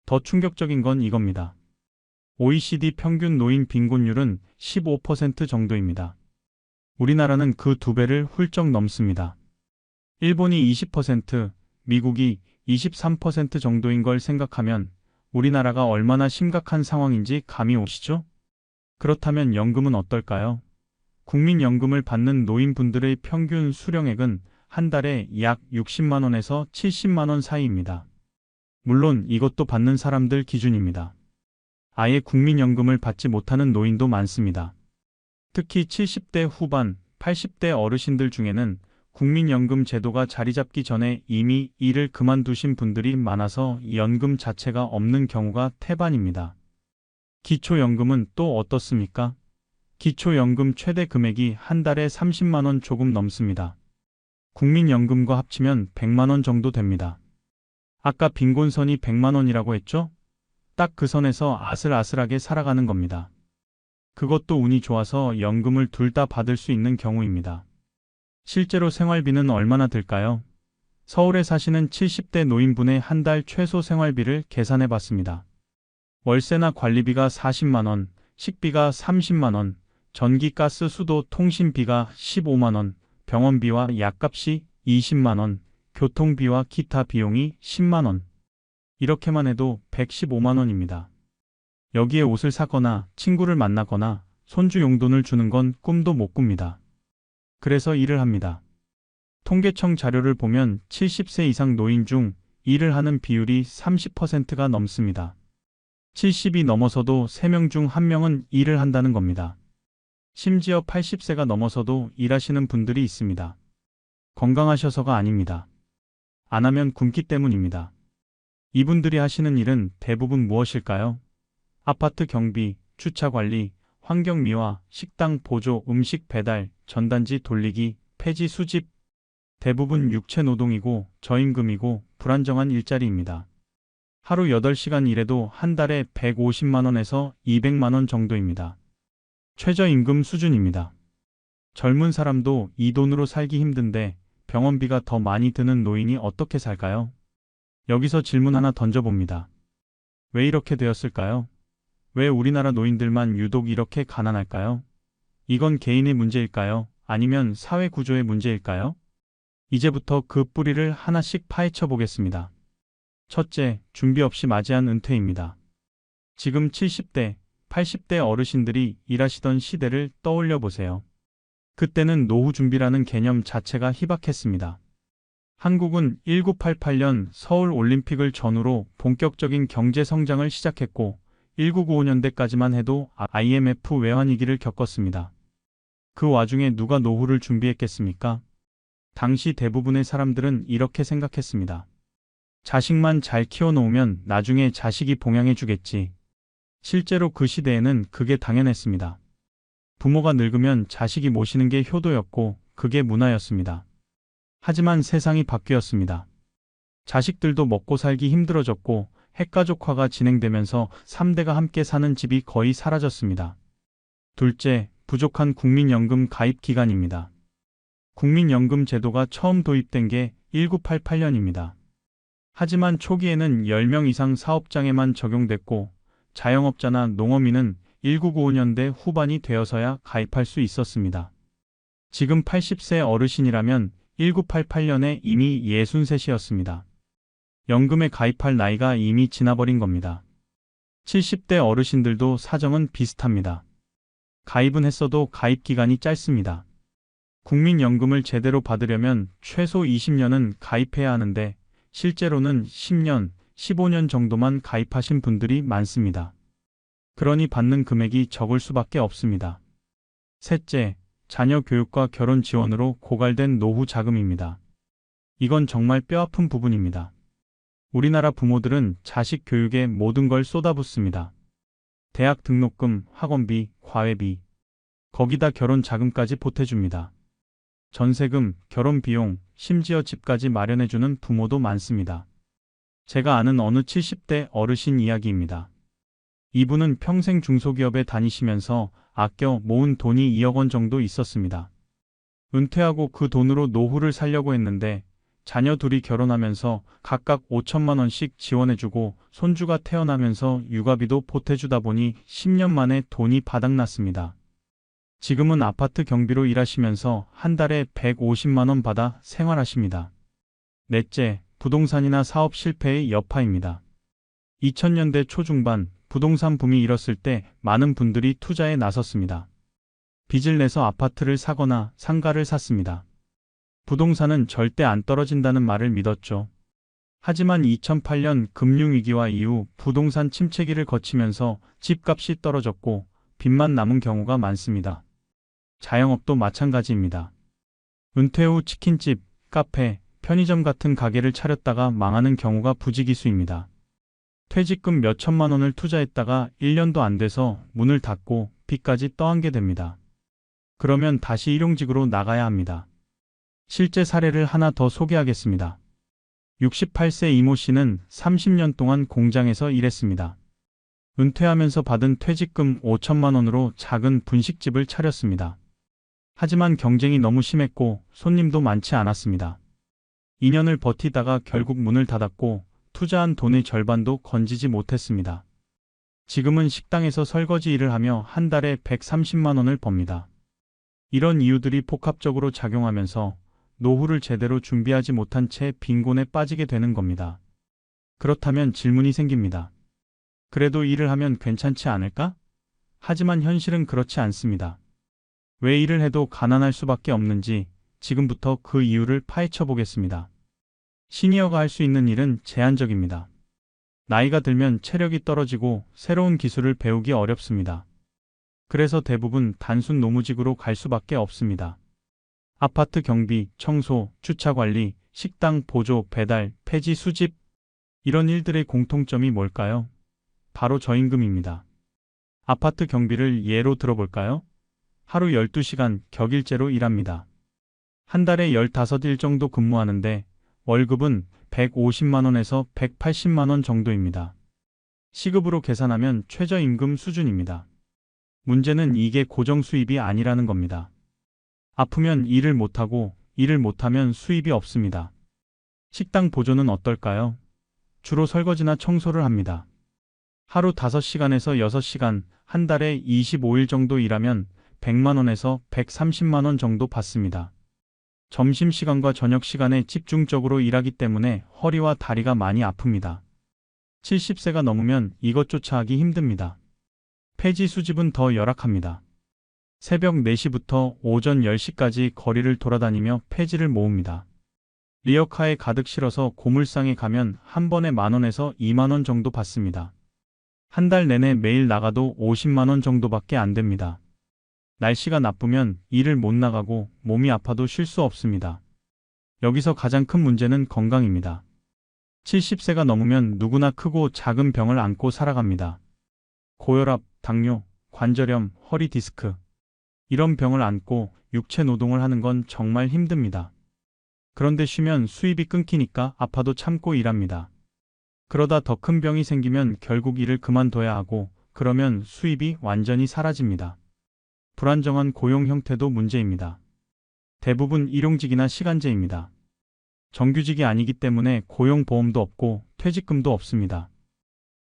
더 충격적인 건 이겁니다. OECD 평균 노인 빈곤율은 15% 정도입니다. 우리나라는 그 2배를 훌쩍 넘습니다. 일본이 20%, 미국이 23% 정도인 걸 생각하면 우리나라가 얼마나 심각한 상황인지 감이 오시죠? 그렇다면 연금은 어떨까요? 국민연금을 받는 노인분들의 평균 수령액은 한 달에 약 60만 원에서 70만 원 사이입니다. 물론 이것도 받는 사람들 기준입니다. 아예 국민연금을 받지 못하는 노인도 많습니다. 특히 70대 후반, 80대 어르신들 중에는 국민연금 제도가 자리 잡기 전에 이미 일을 그만두신 분들이 많아서 연금 자체가 없는 경우가 태반입니다. 기초연금은 또 어떻습니까? 기초연금 최대 금액이 한 달에 30만 원 조금 넘습니다. 국민연금과 합치면 100만 원 정도 됩니다. 아까 빈곤선이 100만 원이라고 했죠? 딱 그 선에서 아슬아슬하게 살아가는 겁니다. 그것도 운이 좋아서 연금을 둘 다 받을 수 있는 경우입니다. 실제로 생활비는 얼마나 들까요? 서울에 사시는 70대 노인분의 한 달 최소 생활비를 계산해 봤습니다. 월세나 관리비가 40만 원, 식비가 30만 원, 전기, 가스, 수도, 통신비가 15만 원, 병원비와 약값이 20만 원, 교통비와 기타 비용이 10만 원. 이렇게만 해도 115만 원입니다. 여기에 옷을 사거나 친구를 만나거나 손주 용돈을 주는 건 꿈도 못 꿉니다. 그래서 일을 합니다. 통계청 자료를 보면 70세 이상 노인 중 일을 하는 비율이 30%가 넘습니다. 70이 넘어서도 3명 중 1명은 일을 한다는 겁니다. 심지어 80세가 넘어서도 일하시는 분들이 있습니다. 건강하셔서가 아닙니다. 안 하면 굶기 때문입니다. 이분들이 하시는 일은 대부분 무엇일까요? 아파트 경비, 주차 관리, 환경 미화, 식당 보조, 음식 배달, 전단지 돌리기, 폐지 수집. 대부분 육체 노동이고 저임금이고 불안정한 일자리입니다. 하루 8시간 일해도 한 달에 150만 원에서 200만 원 정도입니다. 최저임금 수준입니다. 젊은 사람도 이 돈으로 살기 힘든데 병원비가 더 많이 드는 노인이 어떻게 살까요? 여기서 질문 하나 던져봅니다. 왜 이렇게 되었을까요? 왜 우리나라 노인들만 유독 이렇게 가난할까요? 이건 개인의 문제일까요? 아니면 사회 구조의 문제일까요? 이제부터 그 뿌리를 하나씩 파헤쳐 보겠습니다. 첫째, 준비 없이 맞이한 은퇴입니다. 지금 70대, 80대 어르신들이 일하시던 시대를 떠올려 보세요. 그때는 노후 준비라는 개념 자체가 희박했습니다. 한국은 1988년 서울 올림픽을 전후로 본격적인 경제 성장을 시작했고 1995년대까지만 해도 IMF 외환위기를 겪었습니다. 그 와중에 누가 노후를 준비했겠습니까? 당시 대부분의 사람들은 이렇게 생각했습니다. 자식만 잘 키워놓으면 나중에 자식이 봉양해주겠지. 실제로 그 시대에는 그게 당연했습니다. 부모가 늙으면 자식이 모시는 게 효도였고 그게 문화였습니다. 하지만 세상이 바뀌었습니다. 자식들도 먹고 살기 힘들어졌고 핵가족화가 진행되면서 3대가 함께 사는 집이 거의 사라졌습니다. 둘째, 부족한 국민연금 가입 기간입니다. 국민연금 제도가 처음 도입된 게 1988년입니다. 하지만 초기에는 10명 이상 사업장에만 적용됐고 자영업자나 농어민은 1995년대 후반이 되어서야 가입할 수 있었습니다. 지금 80세 어르신이라면 1988년에 이미 63이었습니다. 연금에 가입할 나이가 이미 지나버린 겁니다. 70대 어르신들도 사정은 비슷합니다. 가입은 했어도 가입 기간이 짧습니다. 국민연금을 제대로 받으려면 최소 20년은 가입해야 하는데 실제로는 10년, 15년 정도만 가입하신 분들이 많습니다. 그러니 받는 금액이 적을 수밖에 없습니다. 셋째, 자녀 교육과 결혼 지원으로 고갈된 노후 자금입니다. 이건 정말 뼈아픈 부분입니다. 우리나라 부모들은 자식 교육에 모든 걸 쏟아붓습니다. 대학 등록금, 학원비, 과외비, 거기다 결혼 자금까지 보태줍니다. 전세금, 결혼 비용, 심지어 집까지 마련해주는 부모도 많습니다. 제가 아는 어느 70대 어르신 이야기입니다. 이분은 평생 중소기업에 다니시면서 아껴 모은 돈이 2억 원 정도 있었습니다. 은퇴하고 그 돈으로 노후를 살려고 했는데 자녀 둘이 결혼하면서 각각 5천만 원씩 지원해주고 손주가 태어나면서 육아비도 보태주다 보니 10년 만에 돈이 바닥났습니다. 지금은 아파트 경비로 일하시면서 한 달에 150만 원 받아 생활하십니다. 넷째, 부동산이나 사업 실패의 여파입니다. 2000년대 초중반 부동산 붐이 일었을 때 많은 분들이 투자에 나섰습니다. 빚을 내서 아파트를 사거나 상가를 샀습니다. 부동산은 절대 안 떨어진다는 말을 믿었죠. 하지만 2008년 금융위기와 이후 부동산 침체기를 거치면서 집값이 떨어졌고 빚만 남은 경우가 많습니다. 자영업도 마찬가지입니다. 은퇴 후 치킨집, 카페, 편의점 같은 가게를 차렸다가 망하는 경우가 부지기수입니다. 퇴직금 몇 천만 원을 투자했다가 1년도 안 돼서 문을 닫고 빚까지 떠안게 됩니다. 그러면 다시 일용직으로 나가야 합니다. 실제 사례를 하나 더 소개하겠습니다. 68세 이모 씨는 30년 동안 공장에서 일했습니다. 은퇴하면서 받은 퇴직금 5천만 원으로 작은 분식집을 차렸습니다. 하지만 경쟁이 너무 심했고 손님도 많지 않았습니다. 2년을 버티다가 결국 문을 닫았고 투자한 돈의 절반도 건지지 못했습니다. 지금은 식당에서 설거지 일을 하며 한 달에 130만 원을 법니다. 이런 이유들이 복합적으로 작용하면서 노후를 제대로 준비하지 못한 채 빈곤에 빠지게 되는 겁니다. 그렇다면 질문이 생깁니다. 그래도 일을 하면 괜찮지 않을까? 하지만 현실은 그렇지 않습니다. 왜 일을 해도 가난할 수밖에 없는지 지금부터 그 이유를 파헤쳐 보겠습니다. 시니어가 할 수 있는 일은 제한적입니다. 나이가 들면 체력이 떨어지고 새로운 기술을 배우기 어렵습니다. 그래서 대부분 단순 노무직으로 갈 수밖에 없습니다. 아파트 경비, 청소, 주차 관리, 식당 보조, 배달, 폐지 수집 이런 일들의 공통점이 뭘까요? 바로 저임금입니다. 아파트 경비를 예로 들어볼까요? 하루 12시간 격일제로 일합니다. 한 달에 15일 정도 근무하는데 월급은 150만 원에서 180만 원 정도입니다. 시급으로 계산하면 최저임금 수준입니다. 문제는 이게 고정 수입이 아니라는 겁니다. 아프면 일을 못하고 일을 못하면 수입이 없습니다. 식당 보조는 어떨까요? 주로 설거지나 청소를 합니다. 하루 5시간에서 6시간, 한 달에 25일 정도 일하면 100만 원에서 130만 원 정도 받습니다. 점심시간과 저녁시간에 집중적으로 일하기 때문에 허리와 다리가 많이 아픕니다. 70세가 넘으면 이것조차 하기 힘듭니다. 폐지 수집은 더 열악합니다. 새벽 4시부터 오전 10시까지 거리를 돌아다니며 폐지를 모읍니다. 리어카에 가득 실어서 고물상에 가면 한 번에 만 원에서 2만 원 정도 받습니다. 한 달 내내 매일 나가도 50만 원 정도밖에 안 됩니다. 날씨가 나쁘면 일을 못 나가고 몸이 아파도 쉴 수 없습니다. 여기서 가장 큰 문제는 건강입니다. 70세가 넘으면 누구나 크고 작은 병을 안고 살아갑니다. 고혈압, 당뇨, 관절염, 허리 디스크 이런 병을 안고 육체 노동을 하는 건 정말 힘듭니다. 그런데 쉬면 수입이 끊기니까 아파도 참고 일합니다. 그러다 더 큰 병이 생기면 결국 일을 그만둬야 하고 그러면 수입이 완전히 사라집니다. 불안정한 고용 형태도 문제입니다. 대부분 일용직이나 시간제입니다. 정규직이 아니기 때문에 고용보험도 없고 퇴직금도 없습니다.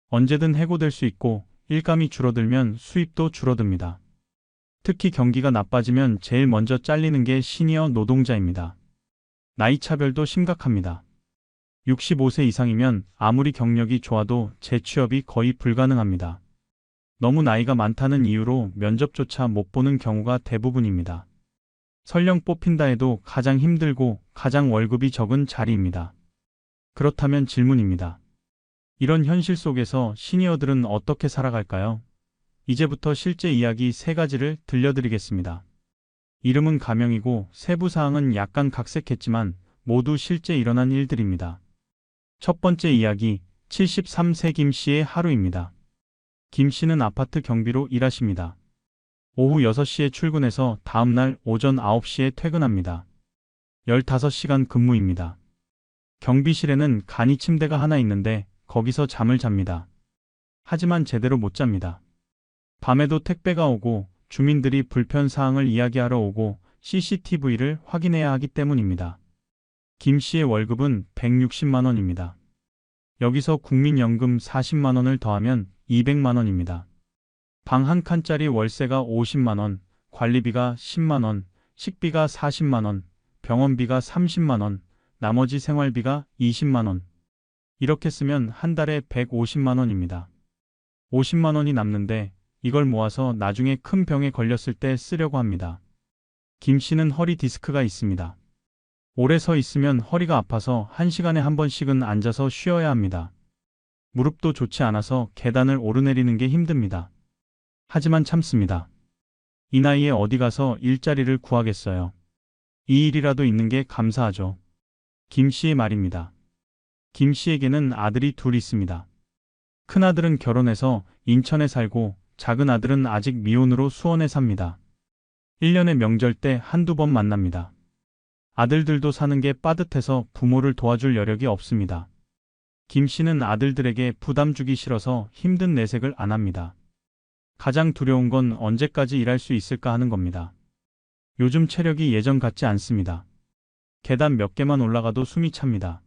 언제든 해고될 수 있고 일감이 줄어들면 수입도 줄어듭니다. 특히 경기가 나빠지면 제일 먼저 잘리는 게 시니어 노동자입니다. 나이 차별도 심각합니다. 65세 이상이면 아무리 경력이 좋아도 재취업이 거의 불가능합니다. 너무 나이가 많다는 이유로 면접조차 못 보는 경우가 대부분입니다. 설령 뽑힌다 해도 가장 힘들고 가장 월급이 적은 자리입니다. 그렇다면 질문입니다. 이런 현실 속에서 시니어들은 어떻게 살아갈까요? 이제부터 실제 이야기 3가지를 들려드리겠습니다. 이름은 가명이고 세부 사항은 약간 각색했지만 모두 실제 일어난 일들입니다. 첫 번째 이야기, 73세 김 씨의 하루입니다. 김 씨는 아파트 경비로 일하십니다. 오후 6시에 출근해서 다음날 오전 9시에 퇴근합니다. 15시간 근무입니다. 경비실에는 간이 침대가 하나 있는데 거기서 잠을 잡니다. 하지만 제대로 못 잡니다. 밤에도 택배가 오고 주민들이 불편사항을 이야기하러 오고 CCTV를 확인해야 하기 때문입니다. 김 씨의 월급은 160만 원입니다. 여기서 국민연금 40만 원을 더하면 200만 원입니다. 방 한 칸짜리 월세가 50만 원, 관리비가 10만 원, 식비가 40만 원, 병원비가 30만 원, 나머지 생활비가 20만 원. 이렇게 쓰면 한 달에 150만 원입니다. 50만 원이 남는데 이걸 모아서 나중에 큰 병에 걸렸을 때 쓰려고 합니다. 김 씨는 허리 디스크가 있습니다. 오래 서 있으면 허리가 아파서 1시간에 한 번씩은 앉아서 쉬어야 합니다. 무릎도 좋지 않아서 계단을 오르내리는 게 힘듭니다. 하지만 참습니다. 이 나이에 어디 가서 일자리를 구하겠어요. 이 일이라도 있는 게 감사하죠. 김 씨의 말입니다. 김 씨에게는 아들이 둘 있습니다. 큰아들은 결혼해서 인천에 살고 작은 아들은 아직 미혼으로 수원에 삽니다. 1년에 명절 때 한두 번 만납니다. 아들들도 사는 게 빠듯해서 부모를 도와줄 여력이 없습니다. 김 씨는 아들들에게 부담 주기 싫어서 힘든 내색을 안 합니다. 가장 두려운 건 언제까지 일할 수 있을까 하는 겁니다. 요즘 체력이 예전 같지 않습니다. 계단 몇 개만 올라가도 숨이 찹니다.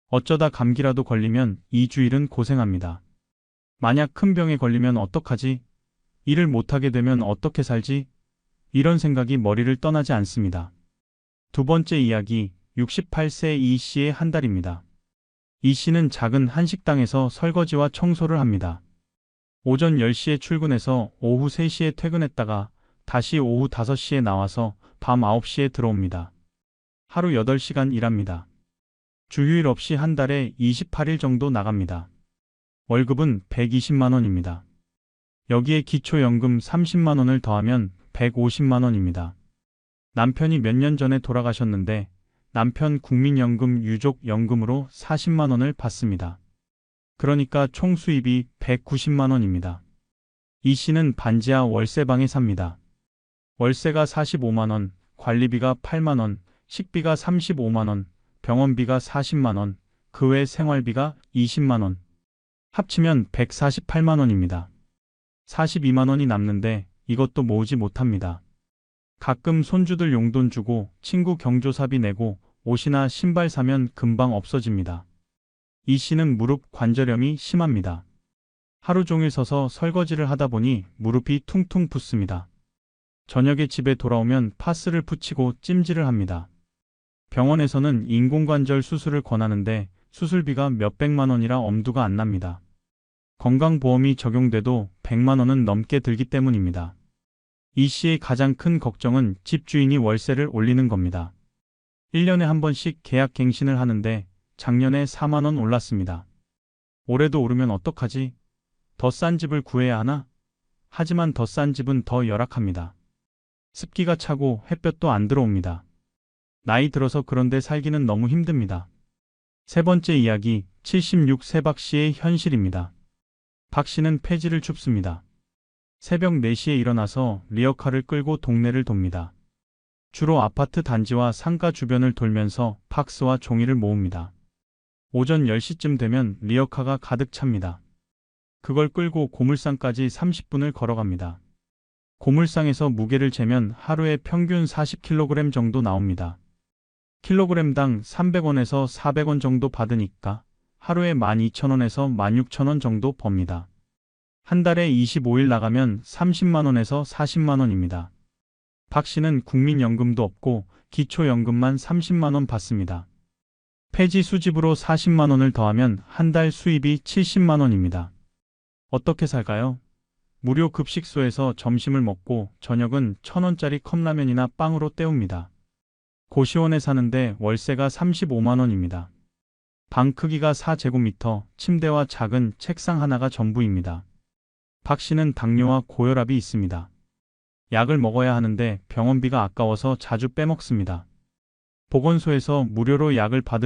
어쩌다 감기라도 걸리면 2주일은 고생합니다. 만약 큰 병에 걸리면 어떡하지? 일을 못하게 되면 어떻게 살지? 이런 생각이 머리를 떠나지 않습니다. 두 번째 이야기, 68세 이 씨의 한 달입니다. 이 씨는 작은 한식당에서 설거지와 청소를 합니다. 오전 10시에 출근해서 오후 3시에 퇴근했다가 다시 오후 5시에 나와서 밤 9시에 들어옵니다. 하루 8시간 일합니다. 주휴일 없이 한 달에 28일 정도 나갑니다. 월급은 120만 원입니다. 여기에 기초연금 30만 원을 더하면 150만 원입니다. 남편이 몇 년 전에 돌아가셨는데 남편 국민연금 유족연금으로 40만 원을 받습니다. 그러니까 총 수입이 190만 원입니다. 이 씨는 반지하 월세방에 삽니다. 월세가 45만 원, 관리비가 8만 원, 식비가 35만 원, 병원비가 40만 원, 그 외 생활비가 20만 원. 합치면 148만 원입니다. 42만 원이 남는데 이것도 모으지 못합니다. 가끔 손주들 용돈 주고 친구 경조사비 내고 옷이나 신발 사면 금방 없어집니다. 이 씨는 무릎 관절염이 심합니다. 하루 종일 서서 설거지를 하다 보니 무릎이 퉁퉁 붓습니다. 저녁에 집에 돌아오면 파스를 붙이고 찜질을 합니다. 병원에서는 인공관절 수술을 권하는데 수술비가 몇백만 원이라 엄두가 안 납니다. 건강보험이 적용돼도 100만 원은 넘게 들기 때문입니다. 이 씨의 가장 큰 걱정은 집주인이 월세를 올리는 겁니다. 1년에 한 번씩 계약갱신을 하는데 작년에 4만 원 올랐습니다. 올해도 오르면 어떡하지? 더 싼 집을 구해야 하나? 하지만 더 싼 집은 더 열악합니다. 습기가 차고 햇볕도 안 들어옵니다. 나이 들어서 그런데 살기는 너무 힘듭니다. 세 번째 이야기, 76세 박 씨의 현실입니다. 박 씨는 폐지를 춥습니다. 새벽 4시에 일어나서 리어카를 끌고 동네를 돕니다. 주로 아파트 단지와 상가 주변을 돌면서 팍스와 종이를 모읍니다. 오전 10시쯤 되면 리어카가 가득 찹니다. 그걸 끌고 고물상까지 30분을 걸어갑니다. 고물상에서 무게를 재면 하루에 평균 40kg 정도 나옵니다. 킬로그램당 300원에서 400원 정도 받으니까 하루에 12,000원에서 16,000원 정도 법니다. 한 달에 25일 나가면 30만 원에서 40만 원입니다. 박 씨는 국민연금도 없고 기초연금만 30만 원 받습니다. 폐지 수집으로 40만 원을 더하면 한 달 수입이 70만 원입니다. 어떻게 살까요? 무료 급식소에서 점심을 먹고 저녁은 1,000원짜리 컵라면이나 빵으로 때웁니다. 고시원에 사는데 월세가 35만 원입니다. 방 크기가 4제곱미터, 침대와 작은 책상 하나가 전부입니다. 박 씨는 당뇨와 고혈압이 있습니다. 약을 먹어야 하는데 병원비가 아까워서 자주 빼먹습니다. 보건소에서 무료로 약을 받을